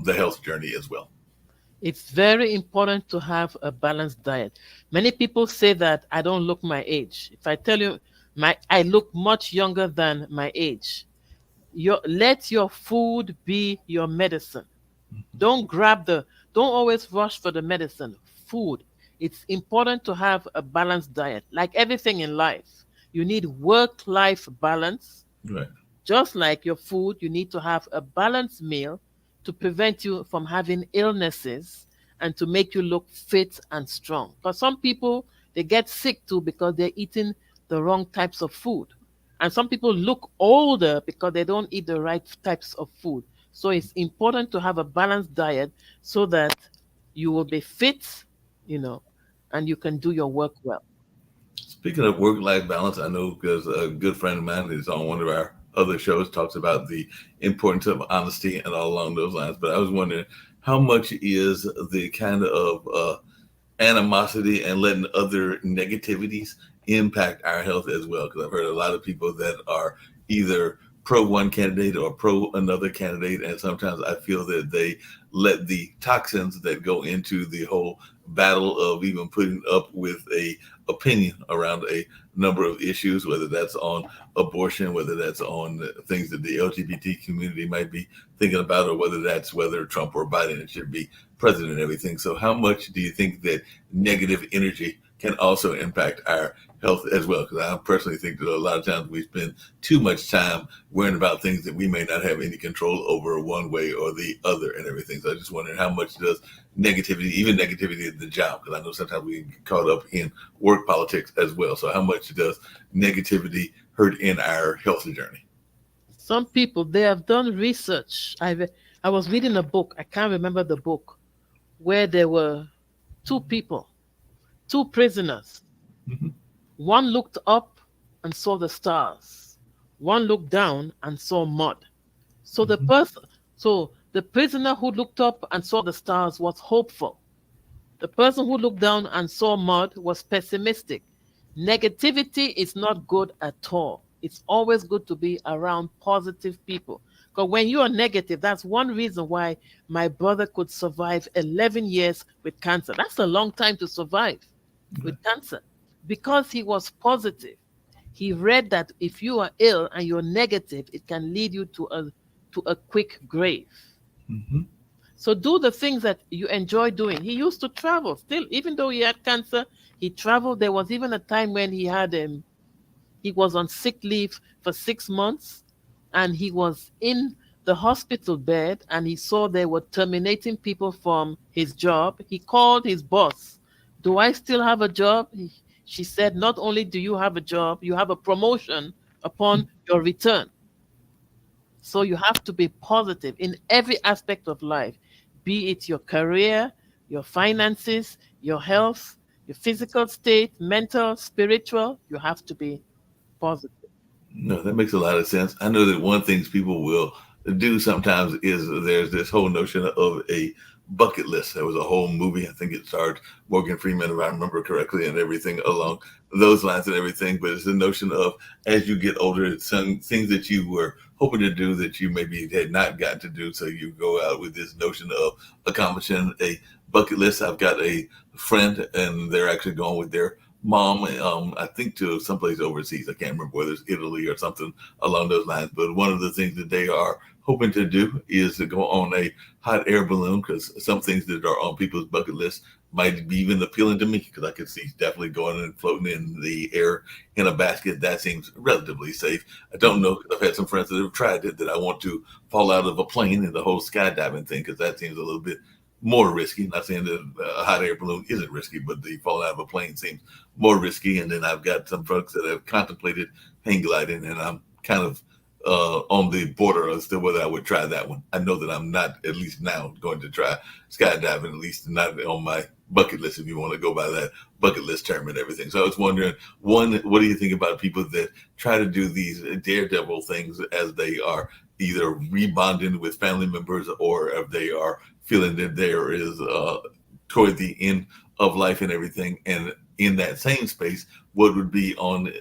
the health journey as well? It's very important to have a balanced diet. Many people say that I don't look my age. If I tell you I look much younger than my age. Let your food be your medicine. Don't always rush for the medicine. Food. It's important to have a balanced diet. Like everything in life, You need work-life balance. Right. Just like your food, you need to have a balanced meal to prevent you from having illnesses and to make you look fit and strong. Because some people, they get sick too because they're eating the wrong types of food. And some people look older because they don't eat the right types of food. So it's important to have a balanced diet so that you will be fit, you know, and you can do your work well. Speaking of work-life balance, I know because a good friend of mine is on one of our other shows talks about the importance of honesty and all along those lines. But I was wondering how much is the kind of animosity and letting other negativities impact our health as well? Because I've heard a lot of people that are either pro one candidate or pro another candidate, and sometimes I feel that they let the toxins that go into the whole battle of even putting up with a opinion around a number of issues, whether that's on abortion, whether that's on things that the LGBT community might be thinking about, or whether that's whether Trump or Biden should be president and everything. So how much do you think that negative energy can also impact our health as well? Because I personally think that a lot of times we spend too much time worrying about things that we may not have any control over one way or the other and everything. So I just wondering how much does negativity, even negativity at the job, because I know sometimes we get caught up in work politics as well. So how much does negativity hurt in our health journey? Some people, they have done research. I was reading a book, I can't remember the book, where there were two people, two prisoners. Mm-hmm. One looked up and saw the stars. One looked down and saw mud. So Mm-hmm. the prisoner who looked up and saw the stars was hopeful. The person who looked down and saw mud was pessimistic. Negativity is not good at all. It's always good to be around positive people. Because when you are negative, that's one reason why my brother could survive 11 years with cancer. That's a long time to survive Okay. with cancer because he was positive. He read that if you are ill and you're negative, it can lead you to a quick grave. Mm-hmm. So do the things that you enjoy doing. He used to travel still, even though he had cancer. He traveled. There was even a time when he was on sick leave for 6 months, and he was in the hospital bed, and he saw they were terminating people from his job. He called his boss. Do I still have a job? She said, not only do you have a job, you have a promotion upon your return. So you have to be positive in every aspect of life, be it your career, your finances, your health, your physical state, mental, spiritual. You have to be positive. No, that makes a lot of sense. I know that one things people will do sometimes is there's this whole notion of a bucket list. There was a whole movie, I think it starred Morgan Freeman, if I remember correctly, and everything along those lines and everything. But it's the notion of as you get older, it's some things that you were hoping to do that you maybe had not gotten to do. So you go out with this notion of accomplishing a bucket list. I've got a friend, and they're actually going with their mom, I think to someplace overseas. I can't remember whether it's Italy or something along those lines. But one of the things that they are hoping to do is to go on a hot air balloon, because some things that are on people's bucket list might be even appealing to me, because I could see definitely going and floating in the air in a basket. That seems relatively safe. I don't know. I've had some friends that have tried it, that I want to fall out of a plane and the whole skydiving thing, because that seems a little bit more risky. Not saying that a hot air balloon isn't risky, but the falling out of a plane seems more risky. And then I've got some folks that have contemplated hang gliding, and I'm kind of on the border as to whether I would try that one. I know that I'm not, at least now, going to try skydiving, at least not on my bucket list, if you want to go by that bucket list term and everything. So I was wondering, one, what do you think about people that try to do these daredevil things as they are either rebonding with family members, or if they are feeling that there is toward the end of life and everything? And in that same space, what would be on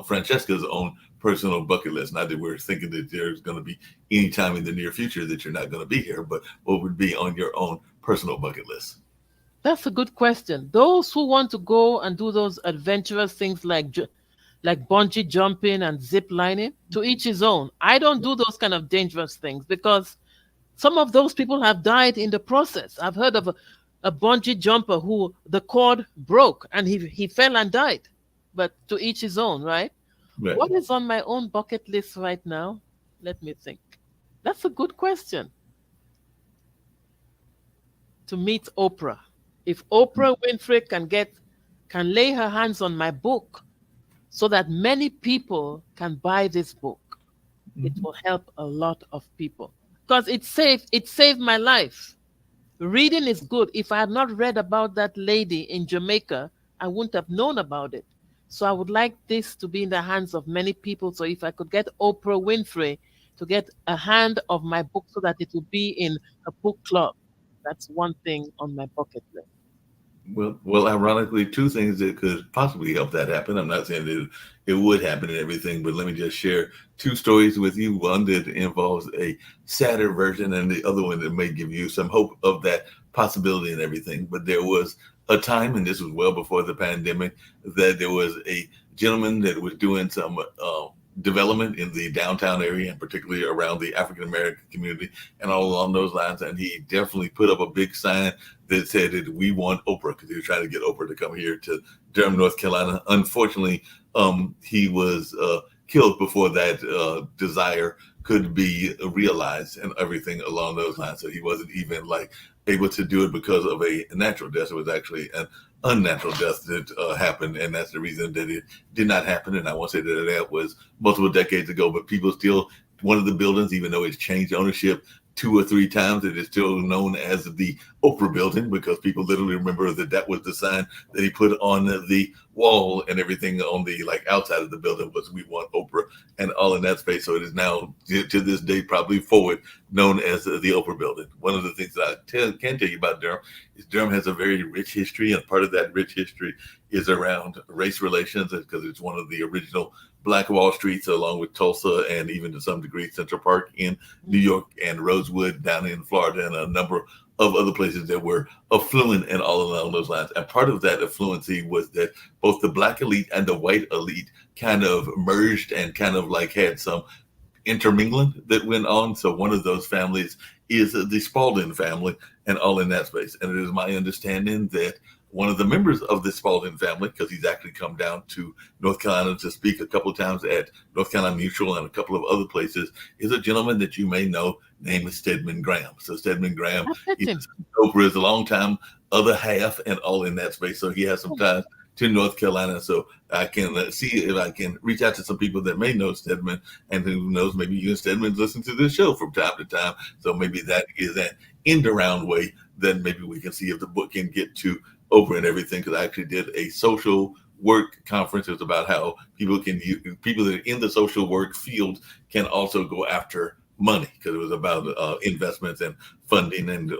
Francesca's own personal bucket list? Not that we're thinking that there's going to be any time in the near future that you're not going to be here, but what would be on your own personal bucket list? That's a good question. Those who want to go and do those adventurous things like bungee jumping and zip lining, to each his own. I don't do those kind of dangerous things because some of those people have died in the process. I've heard of a bungee jumper who the cord broke and he fell and died. But to each his own, right? Right. What is on my own bucket list right now? Let me think. That's a good question. To meet Oprah. If Oprah Winfrey can lay her hands on my book so that many people can buy this book, it Mhm. will help a lot of people. Because it saved my life. Reading is good. If I had not read about that lady in Jamaica, I wouldn't have known about it. So I would like this to be in the hands of many people. So if I could get Oprah Winfrey to get a hand of my book so that it will be in a book club, that's one thing on my bucket list. Well, ironically, two things that could possibly help that happen. I'm not saying that it would happen and everything, but let me just share two stories with you. One that involves a sadder version, and the other one that may give you some hope of that possibility and everything. But there was a time, and this was well before the pandemic, that there was a gentleman that was doing some development in the downtown area, and particularly around the African American community and all along those lines. And he definitely put up a big sign that said that we want Oprah, because he was trying to get Oprah to come here to Durham, North Carolina. Unfortunately, he was killed before that desire could be realized and everything along those lines. So he wasn't even like able to do it because of a natural death. It was actually an unnatural death that happened, and that's the reason that it did not happen. And I won't say that that was multiple decades ago, but people still, one of the buildings, even though it's changed ownership two or three times, it is still known as the Oprah Building, because people literally remember that that was the sign that he put on the wall, and everything on the like outside of the building was "We want Oprah," and all in that space. So it is now to this day probably forward known as the Oprah Building. One of the things that can tell you about Durham is Durham has a very rich history, and part of that rich history is around race relations, because it's one of the original Black Wall Streets, along with Tulsa and even to some degree Central Park in New York, and Rosewood down in Florida, and a number of other places that were affluent and all along those lines. And part of that affluency was that both the Black elite and the white elite kind of merged and kind of like had some intermingling that went on. So one of those families is the Spalding family, and all in that space. And it is my understanding that one of the members of the Spalding family, because he's actually come down to North Carolina to speak a couple of times at North Carolina Mutual and a couple of other places, is a gentleman that you may know named Stedman Graham. So Stedman Graham I met is him. Oprah's longtime other half and all in that space. So he has some ties to North Carolina. So I can see if I can reach out to some people that may know Stedman, and who knows, maybe you and Stedman listen to this show from time to time. So maybe that is an end around way. Then maybe we can see if the book can get to Oprah and everything. Because I actually did a social work conference. It's about how people that are in the social work field can also go after money, because it was about investments and funding and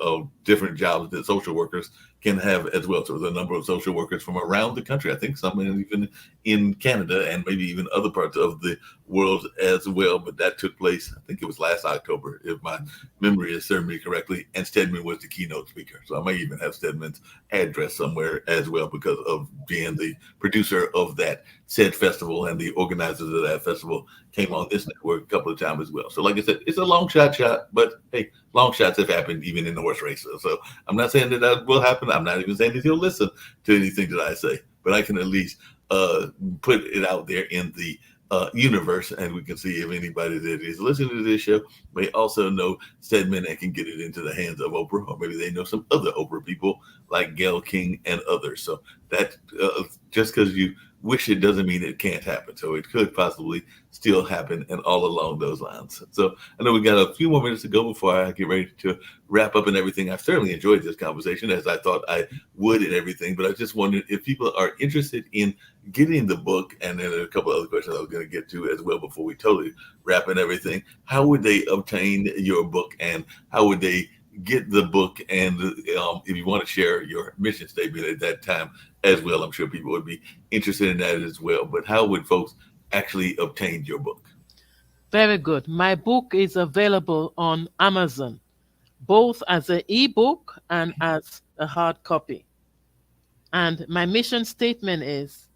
different jobs that social workers can have as well. So there's a number of social workers from around the country. I think some even in Canada, and maybe even other parts of the world as well. But that took place, I think it was last October, if my memory has served me correctly. And Stedman was the keynote speaker. So I may even have Stedman's address somewhere as well, because of being the producer of that said festival, and the organizers of that festival came on this network a couple of times as well. So like I said, it's a long shot, but hey, long shots have happened even in the horse race. So I'm not saying that will happen. I'm not even saying that he'll listen to anything that I say, but I can at least put it out there in the universe, and we can see if anybody that is listening to this show may also know Stedman and can get it into the hands of Oprah, or maybe they know some other Oprah people like Gayle King and others. So that just because you wish it doesn't mean it can't happen. So it could possibly still happen, and all along those lines. So I know we got a few more minutes to go before I get ready to wrap up and everything. I've certainly enjoyed this conversation, as I thought I would, and everything, but I just wondered if people are interested in getting the book, and then a couple other questions I was going to get to as well before we totally wrap and everything. How would they obtain your book, and how would they get the book? And if you want to share your mission statement at that time as well, I'm sure people would be interested in that as well. But how would folks actually obtain your book? Very good. My book is available on Amazon, both as an ebook and as a hard copy. And my mission statement is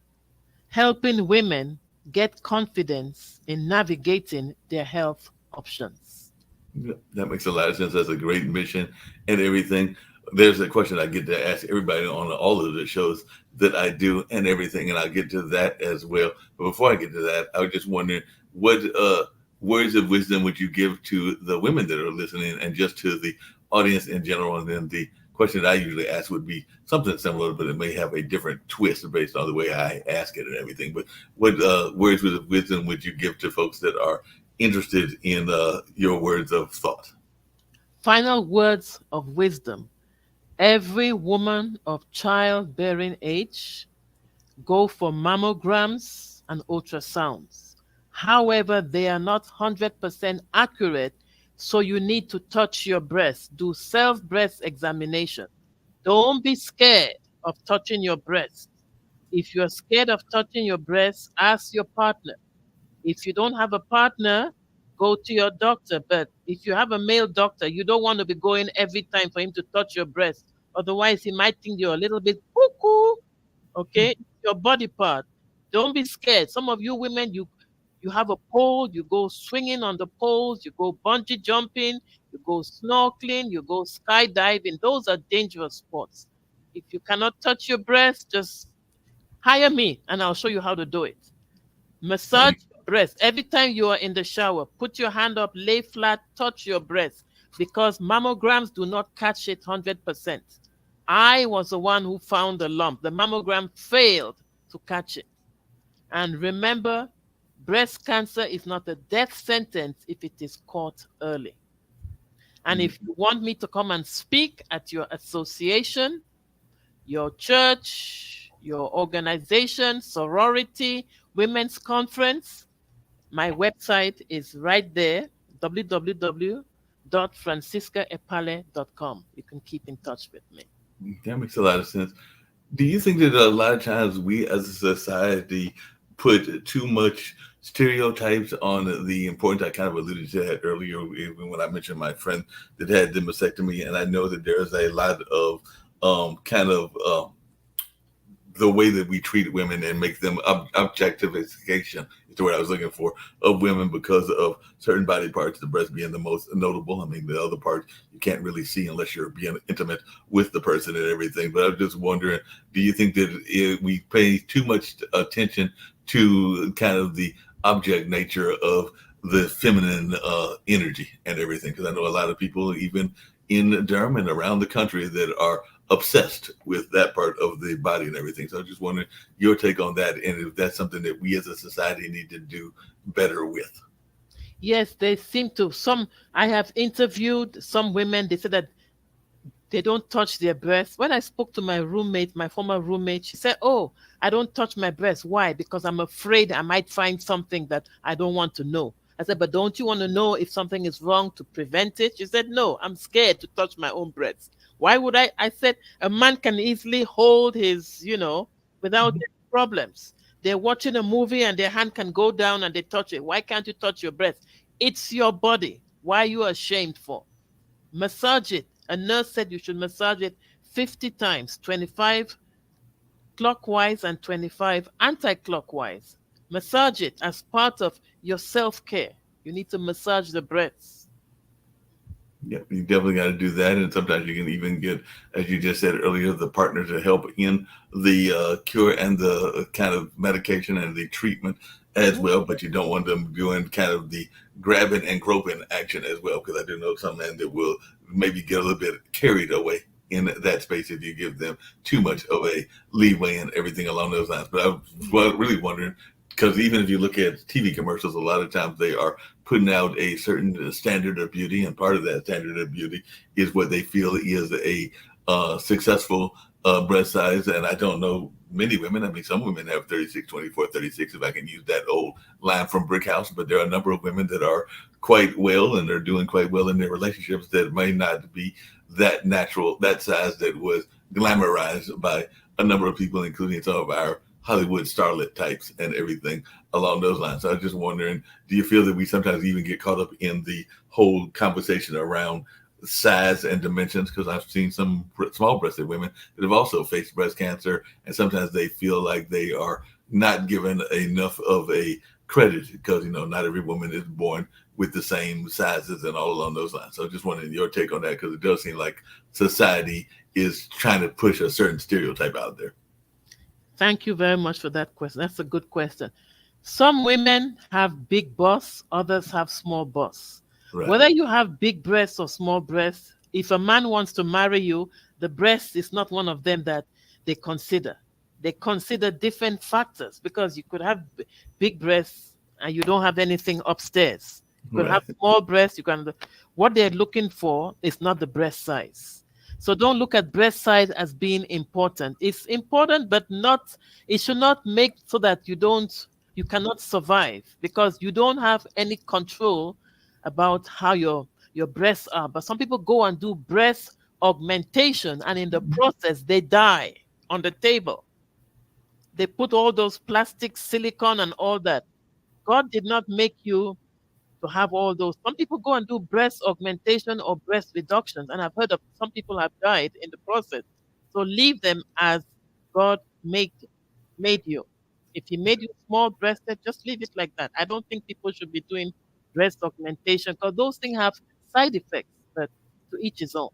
helping women get confidence in navigating their health options. Yeah, that makes a lot of sense. That's a great mission and everything. there's a question I get to ask everybody on all of the shows that I do and everything, and I'll get to that as well. But before I get to that, I was just wondering what words of wisdom would you give to the women that are listening and just to the audience in general? And then the question that I usually ask would be something similar, but it may have a different twist based on the way I ask it and everything. But what words of wisdom would you give to folks that are interested in your words of thought? Final words of wisdom. Every woman of childbearing age, go for mammograms and ultrasounds. However, they are not 100% accurate, so you need to touch your breast. Do self breast examination. Don't be scared of touching your breast. If you're scared of touching your breast, ask your partner. If you don't have a partner, go to your doctor. But if you have a male doctor, you don't want to be going every time for him to touch your breast. Otherwise, he might think you're a little bit cuckoo. Okay, your body part. Don't be scared. Some of you women, you have a pole, you go swinging on the poles, you go bungee jumping, you go snorkeling, you go skydiving. Those are dangerous sports. If you cannot touch your breast, just hire me and I'll show you how to do it. Massage your breast. Every time you are in the shower, put your hand up, lay flat, touch your breast because mammograms do not catch it 100%. I was the one who found the lump. The mammogram failed to catch it. And remember, breast cancer is not a death sentence if it is caught early. And if you want me to come and speak at your association, your church, your organization, sorority, women's conference, my website is right there, www.franciscaepale.com. You can keep in touch with me. That makes a lot of sense. Do you think that a lot of times we as a society put too much stereotypes on the importance? I kind of alluded to that earlier, even when I mentioned my friend that had the mastectomy, and I know that there's a lot of the way that we treat women and make them objectification is the word I was looking for of women because of certain body parts, the breast being the most notable. I mean, the other parts you can't really see unless you're being intimate with the person and everything. But I'm just wondering, do you think that we pay too much attention to kind of the object nature of the feminine energy and everything? Because I know a lot of people, even in Durham and around the country, that are obsessed with that part of the body and everything. So I'm just wondering your take on that, and if that's something that we as a society need to do better with. Yes, they seem to. I have interviewed some women, they said that they don't touch their breasts. When I spoke to my roommate, my former roommate, she said, "Oh, I don't touch my breast. Why? Because I'm afraid I might find something that I don't want to know." I said, "But don't you want to know if something is wrong to prevent it?" She said, "No, I'm scared to touch my own breast." Why would I? I said, a man can easily hold his, without any problems. They're watching a movie and their hand can go down and they touch it. Why can't you touch your breast? It's your body. Why are you ashamed for? Massage it. A nurse said you should massage it 50 times, 25 clockwise and 25 anti-clockwise. Massage it as part of your self-care. You need to massage the breasts. Yeah, you definitely got to do that. And sometimes you can even get, as you just said earlier, the partner to help in the cure and the kind of medication and the treatment as well. But you don't want them doing kind of the grabbing and groping action as well, because I do know some men that will maybe get a little bit carried away in that space if you give them too much of a leeway and everything along those lines. But I was really wondering, because even if you look at TV commercials, a lot of times they are putting out a certain standard of beauty, and part of that standard of beauty is what they feel is a successful breast size. And I don't know many women. I mean, some women have 36, 24, 36, if I can use that old line from Brick House. But there are a number of women that are quite well and they're doing quite well in their relationships that may not be that natural, that size that was glamorized by a number of people, including some of our Hollywood starlet types and everything along those lines. So I was just wondering, do you feel that we sometimes even get caught up in the whole conversation around size and dimensions? Because I've seen some small-breasted women that have also faced breast cancer, and sometimes they feel like they are not given enough of a credited because not every woman is born with the same sizes and all along those lines. So just wanted your take on that because it does seem like society is trying to push a certain stereotype out there. Thank you very much for that question. That's a good question. Some women have big butts, others have small butts. Right. Whether you have big breasts or small breasts, if a man wants to marry you, the breast is not one of them that they consider. They consider different factors because you could have big breasts and you don't have anything upstairs. You could have Right. small breasts. You can. What they're looking for is not the breast size. So don't look at breast size as being important. It's important, but not. It should not make so that you cannot survive because you don't have any control about how your breasts are. But some people go and do breast augmentation, and in the process, they die on the table. They put all those plastic, silicone, and all that. God did not make you to have all those. Some people go and do breast augmentation or breast reductions, and I've heard of some people have died in the process. So leave them as God made you. If He made you small breasted, just leave it like that. I don't think people should be doing breast augmentation because those things have side effects, but to each his own.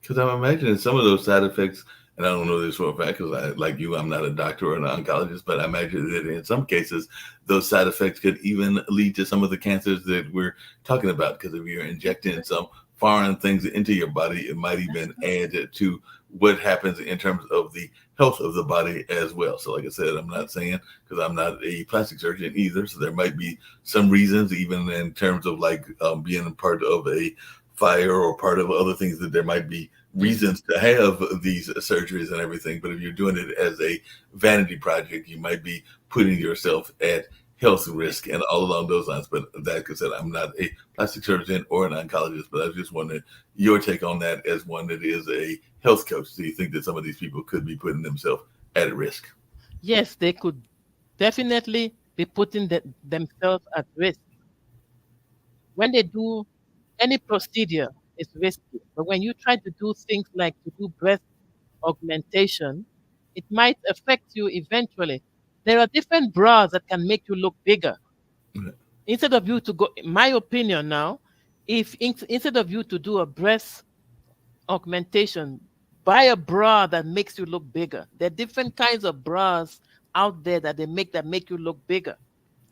Because I'm imagining some of those side effects, and I don't know this for a fact because like you, I'm not a doctor or an oncologist, but I imagine that in some cases, those side effects could even lead to some of the cancers that we're talking about. Because if you're injecting some foreign things into your body, it might even add to what happens in terms of the health of the body as well. So, like I said, I'm not saying because I'm not a plastic surgeon either. So there might be some reasons, even in terms of like being a part of a fire or part of other things that there might be reasons to have these surgeries and everything. But if you're doing it as a vanity project, you might be putting yourself at health risk and all along those lines. But like I said, I'm not a plastic surgeon or an oncologist, but I was just wondering your take on that as one that is a health coach. Do you think that some of these people could be putting themselves at risk? Yes, they could definitely be putting themselves at risk. When they do any procedure, it's risky. But when you try to do things like to do breast augmentation, it might affect you eventually. There are different bras that can make you look bigger. Instead of you to go, in my opinion now, if instead of you to do a breast augmentation, buy a bra that makes you look bigger. There are different kinds of bras out there that make you look bigger.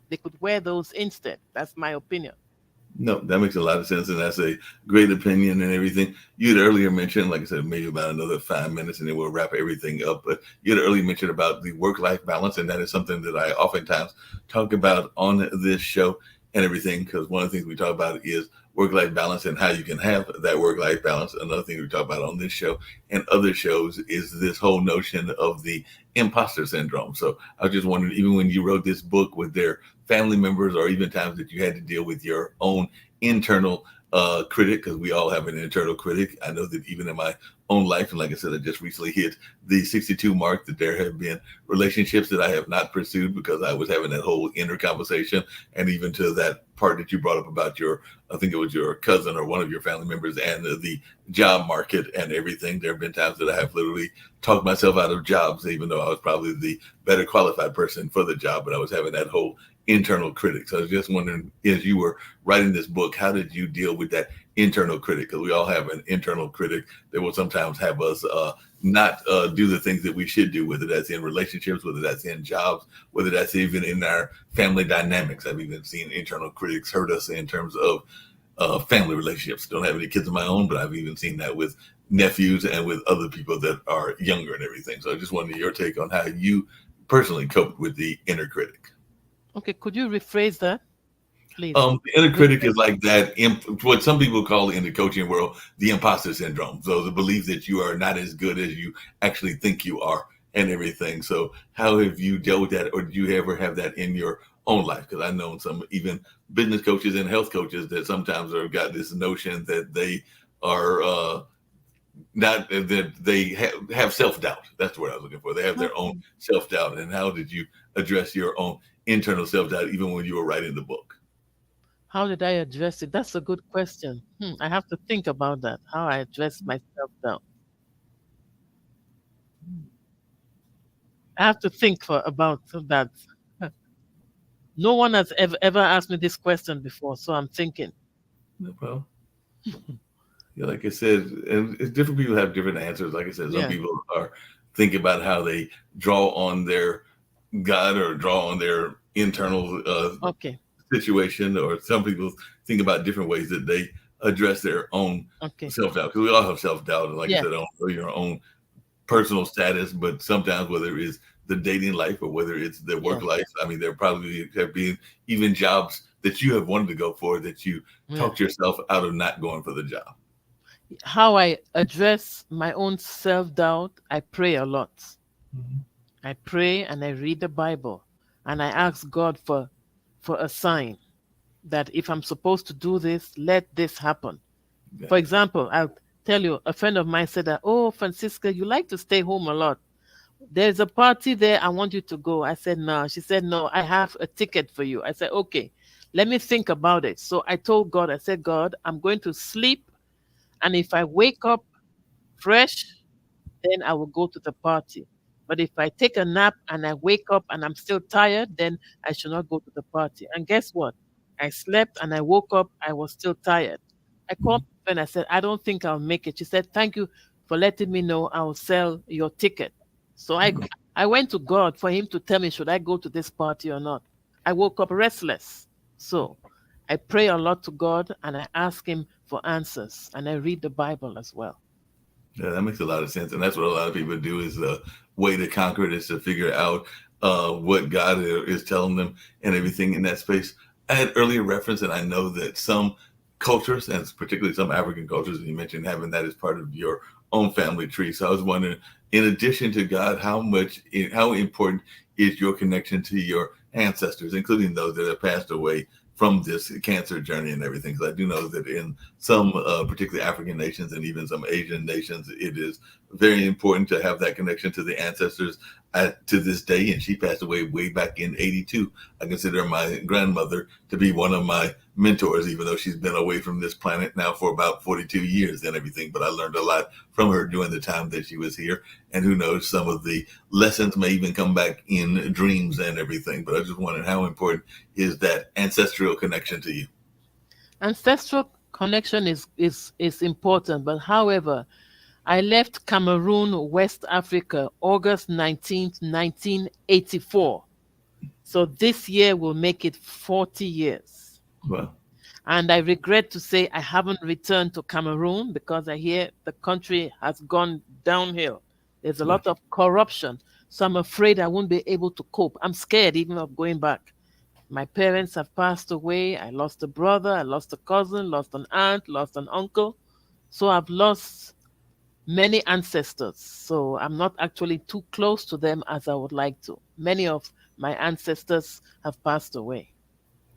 They could wear those instead. That's my opinion. No, that makes a lot of sense, and that's a great opinion and everything. You had earlier mentioned, like I said, maybe about another 5 minutes, and then we'll wrap everything up. But you had earlier mentioned about the work-life balance, and that is something that I oftentimes talk about on this show and everything. Because one of the things we talk about is work-life balance and how you can have that work-life balance. Another thing we talk about on this show and other shows is this whole notion of the imposter syndrome. So I was just wondering, even when you wrote this book, with their family members or even times that you had to deal with your own internal critic, because we all have an internal critic. I know that even in my own life, and like I said, I just recently hit the 62 mark, that there have been relationships that I have not pursued because I was having that whole inner conversation. And even to that part that you brought up about your, I think it was your cousin or one of your family members, and the job market and everything. There have been times that I have literally talked myself out of jobs, even though I was probably the better qualified person for the job, but I was having that whole internal critic. So I was just wondering, as you were writing this book, how did you deal with that internal critic? Because we all have an internal critic that will sometimes have us not do the things that we should do, whether that's in relationships, whether that's in jobs, whether that's even in our family dynamics. I've even seen internal critics hurt us in terms of family relationships. Don't have any kids of my own, but I've even seen that with nephews and with other people that are younger and everything. So I just wanted your take on how you personally coped with the inner critic. Okay, could you rephrase that, please? The inner critic is like that, what some people call in the coaching world, the imposter syndrome. So the belief that you are not as good as you actually think you are and everything. So how have you dealt with that? Or did you ever have that in your own life? Because I know some even business coaches and health coaches that sometimes have got this notion that they are not, that they have self-doubt. That's what I was looking for. They have their own self-doubt. And how did you address your own internal self-doubt even when you were writing the book? How did I address it? That's a good question. I have to think about that. How I address myself down. I have to think about that. No one has ever asked me this question before, so I'm thinking. No problem. Yeah, like I said, and different people have different answers. Like I said, some Yeah. people are thinking about how they draw on their God or draw on their internal Okay. situation, or some people think about different ways that they address their own Okay. self doubt. Because we all have self doubt, and like I Yeah. said, I don't know your own personal status, but sometimes whether it's the dating life or whether it's the Yeah. work life, I mean, there probably have been even jobs that you have wanted to go for that you Yeah. talked yourself out of not going for the job. How I address my own self-doubt, I pray a lot. Mhm. I pray and I read the Bible and I ask God for a sign that if I'm supposed to do this, let this happen. For Gotcha. example, I'll tell you, a friend of mine said that, oh, Francisca, you like to stay home a lot. There's a party there. I want you to go. I said, no. She said, no, I have a ticket for you. I said, okay, let me think about it. So I told God, I said, God, I'm going to sleep. And if I wake up fresh, then I will go to the party. But if I take a nap and I wake up and I'm still tired, then I should not go to the party. And guess what? I slept and I woke up, I was still tired. I called Mhm. my friend, I said, I don't think I'll make it. She said, thank you for letting me know I'll sell your ticket. So Mhm. I went to God for him to tell me, should I go to this party or not? I woke up restless. So I pray a lot to God and I ask him for answers and I read the Bible as well. Yeah, that makes a lot of sense, and that's what a lot of people do. Is the way to conquer it is to figure out what God is telling them and everything in that space. I had earlier reference, and I know that some cultures, and particularly some African cultures, and you mentioned having that as part of your own family tree. So I was wondering, in addition to God, how important is your connection to your ancestors, including those that have passed away from this cancer journey and everything? Because I do know that in some particularly African nations and even some Asian nations, it is very important to have that connection to the ancestors to this day. And she passed away way back in '82. I consider my grandmother to be one of my mentors, even though she's been away from this planet now for about 42 years and everything. But I learned a lot from her during the time that she was here. And who knows, some of the lessons may even come back in dreams and everything. But I just wondered, how important is that ancestral connection to you? Ancestral connection is important, but however, I left Cameroon, West Africa, August 19th, 1984. So this year will make it 40 years. Well, And I regret to say I haven't returned to Cameroon because I hear the country has gone downhill. There's a lot gotcha. of corruption. So I'm afraid I won't be able to cope. I'm scared even of going back. My parents have passed away. I lost a brother, I lost a cousin, lost an aunt, lost an uncle. So I've lost many ancestors. So I'm not actually too close to them as I would like to. Many of my ancestors have passed away.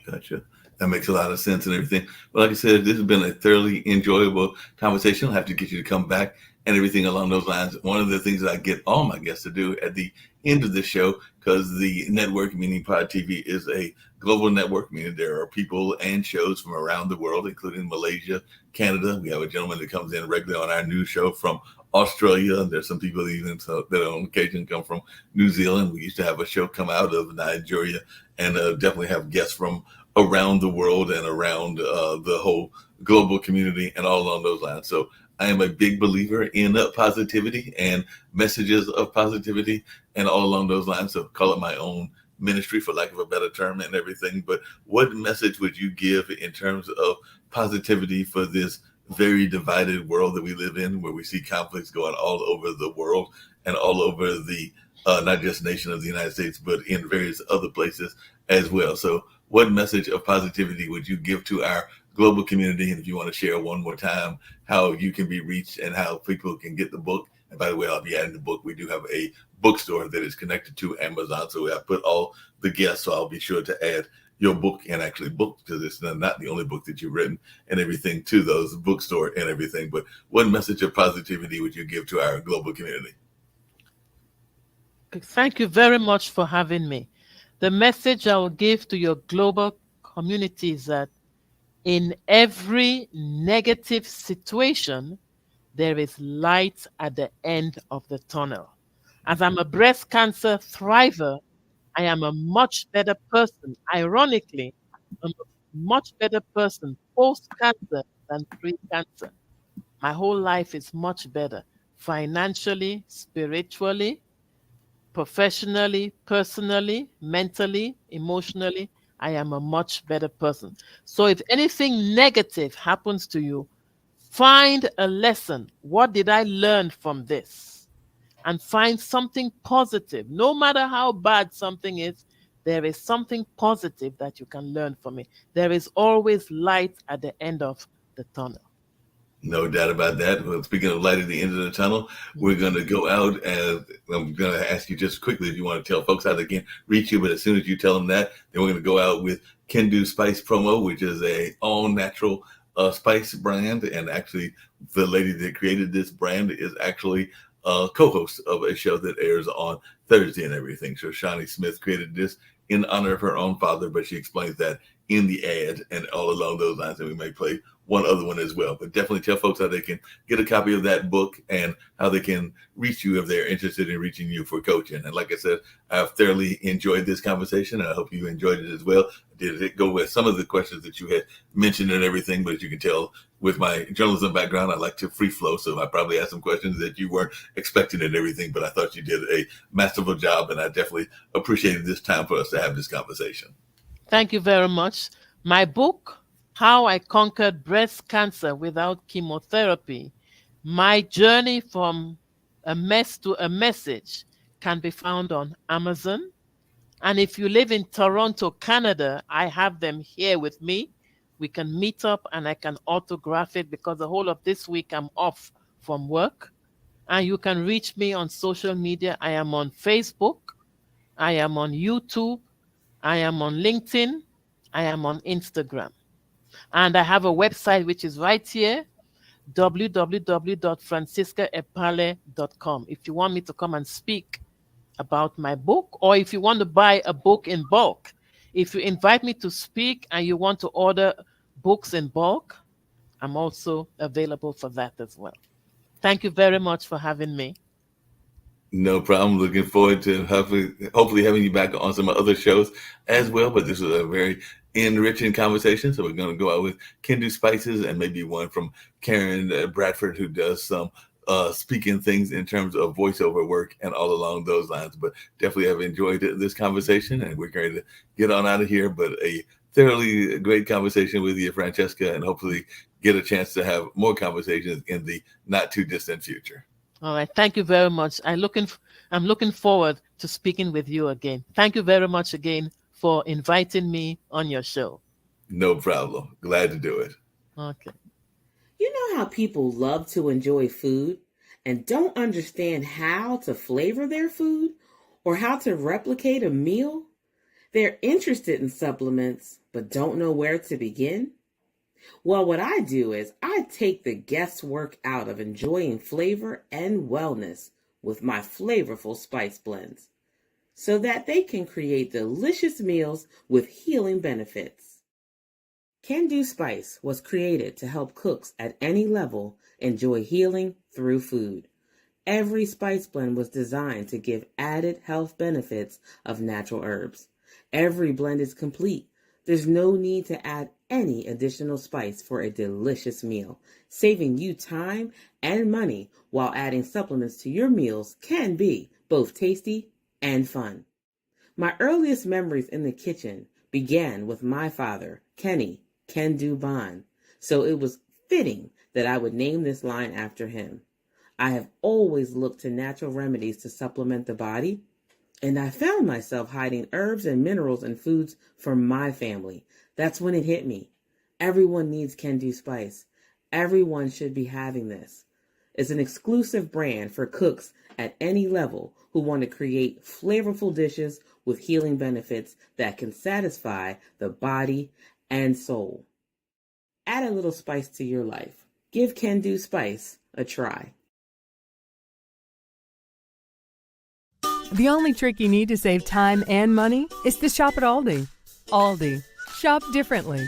Gotcha. That makes a lot of sense and everything. But like I said, this has been a thoroughly enjoyable conversation. I'll have to get you to come back and everything along those lines. One of the things that I get all my guests to do at the end of the show, because the network, meaning Pod TV, is a global network, meaning there are people and shows from around the world, including Malaysia, Canada. We have a gentleman that comes in regularly on our news show from Australia. There's some people even that on occasion come from New Zealand. We used to have a show come out of Nigeria, and definitely have guests from around the world and around the whole global community and all along those lines. So I am a big believer in positivity and messages of positivity and all along those lines. So call it my own ministry, for lack of a better term, and everything. But what message would you give in terms of positivity for this very divided world that we live in, where we see conflicts going all over the world and all over the not just nation of the United States, but in various other places as well? So what message of positivity would you give to our global community? And if you want to share one more time how you can be reached and how people can get the book. And by the way, I'll be adding the book. We do have a bookstore that is connected to Amazon. So I put all the guests. So I'll be sure to add your book and actually book, because it's not the only book that you've written and everything, to those bookstore and everything. But what message of positivity would you give to our global community? Thank you very much for having me. The message I will give to your global community is that in every negative situation, there is light at the end of the tunnel. As I'm a breast cancer thriver, I am a much better person. Ironically, I'm a much better person post cancer than pre cancer. My whole life is much better financially, spiritually, professionally, personally, mentally, emotionally. I am a much better person. So if anything negative happens to you, find a lesson. What did I learn from this? And find something positive. No matter how bad something is, there is something positive that you can learn from it. There is always light at the end of the tunnel. No doubt about that. Well, speaking of light at the end of the tunnel, we're going to go out and I'm going to ask you just quickly if you want to tell folks how they can reach you. But as soon as you tell them that, then we're going to go out with Can Do Spice Promo, which is a all natural spice brand. And actually, the lady that created this brand is actually a co-host of a show that airs on Thursday and everything. So Shawnee Smith created this in honor of her own father, but she explains that in the ad and all along those lines. And we may play one other one as well. But definitely tell folks how they can get a copy of that book and how they can reach you if they're interested in reaching you for coaching. And like I said, I've thoroughly enjoyed this conversation. I hope you enjoyed it as well. Did it go with some of the questions that you had mentioned and everything? But as you can tell, with my journalism background, I like to free flow. So I probably asked some questions that you weren't expecting and everything, but I thought you did a masterful job. And I definitely appreciated this time for us to have this conversation. Thank you very much. My book, How I Conquered Breast Cancer Without Chemotherapy, my journey from a mess to a message, can be found on Amazon. And if you live in Toronto, Canada, I have them here with me. We can meet up and I can autograph it because the whole of this week I'm off from work. And you can reach me on social media. I am on Facebook. I am on YouTube. I am on LinkedIn. I am on Instagram. And I have a website which is right here, www.franciscaepale.com. If you want me to come and speak about my book, or if you want to buy a book in bulk, if you invite me to speak and you want to order books in bulk, I'm also available for that as well. Thank you very much for having me. No problem. Looking forward to hopefully having you back on some other shows as well. But this was a very enriching conversation. So we're going to go out with Can Do Spices and maybe one from Karen Bradford, who does some speaking things in terms of voiceover work and all along those lines. But definitely have enjoyed this conversation and we're going to get on out of here. But a thoroughly great conversation with you, Francesca, and hopefully get a chance to have more conversations in the not too distant future. All right. Thank you very much. I'm looking forward to speaking with you again. Thank you very much again for inviting me on your show. No problem. Glad to do it. Okay. You know how people love to enjoy food and don't understand how to flavor their food or how to replicate a meal? They're interested in supplements but don't know where to begin? Well, what I do is I take the guesswork out of enjoying flavor and wellness with my flavorful spice blends so that they can create delicious meals with healing benefits. Can Do Spice was created to help cooks at any level enjoy healing through food. Every spice blend was designed to give added health benefits of natural herbs. Every blend is complete. There's no need to add any additional spice for a delicious meal. Saving you time and money while adding supplements to your meals can be both tasty and fun. My earliest memories in the kitchen began with my father, Kenny Can Do Bond, so it was fitting that I would name this line after him. I have always looked to natural remedies to supplement the body, and I found myself hiding herbs and minerals in foods for my family. That's when it hit me. Everyone needs Can Do Spice. Everyone should be having this. It's an exclusive brand for cooks at any level who want to create flavorful dishes with healing benefits that can satisfy the body and soul. Add a little spice to your life. Give Can Do Spice a try. The only trick you need to save time and money is to shop at Aldi. Aldi. Shop differently.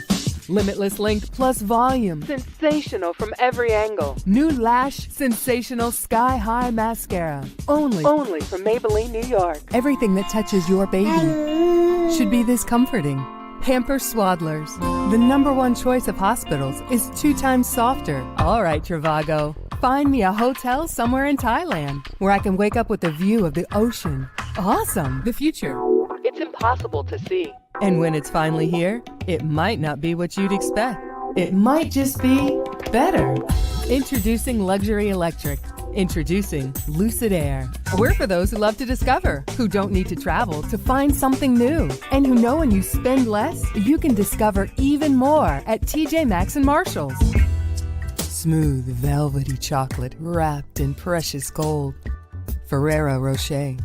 Limitless length plus volume. Sensational from every angle. New Lash Sensational Sky High Mascara. Only from Maybelline, New York. Everything that touches your baby should be this comforting. Pampers Swaddlers. The #1 choice of hospitals is 2 times softer. All right, Trivago. Find me a hotel somewhere in Thailand where I can wake up with a view of the ocean. Awesome. The future. It's impossible to see. And when it's finally here, it might not be what you'd expect. It might just be better. Introducing Luxury Electric. Introducing Lucid Air. We're for those who love to discover, who don't need to travel to find something new, and who know when you spend less, you can discover even more at TJ Maxx and Marshalls. Smooth, velvety chocolate wrapped in precious gold. Ferrero Rocher.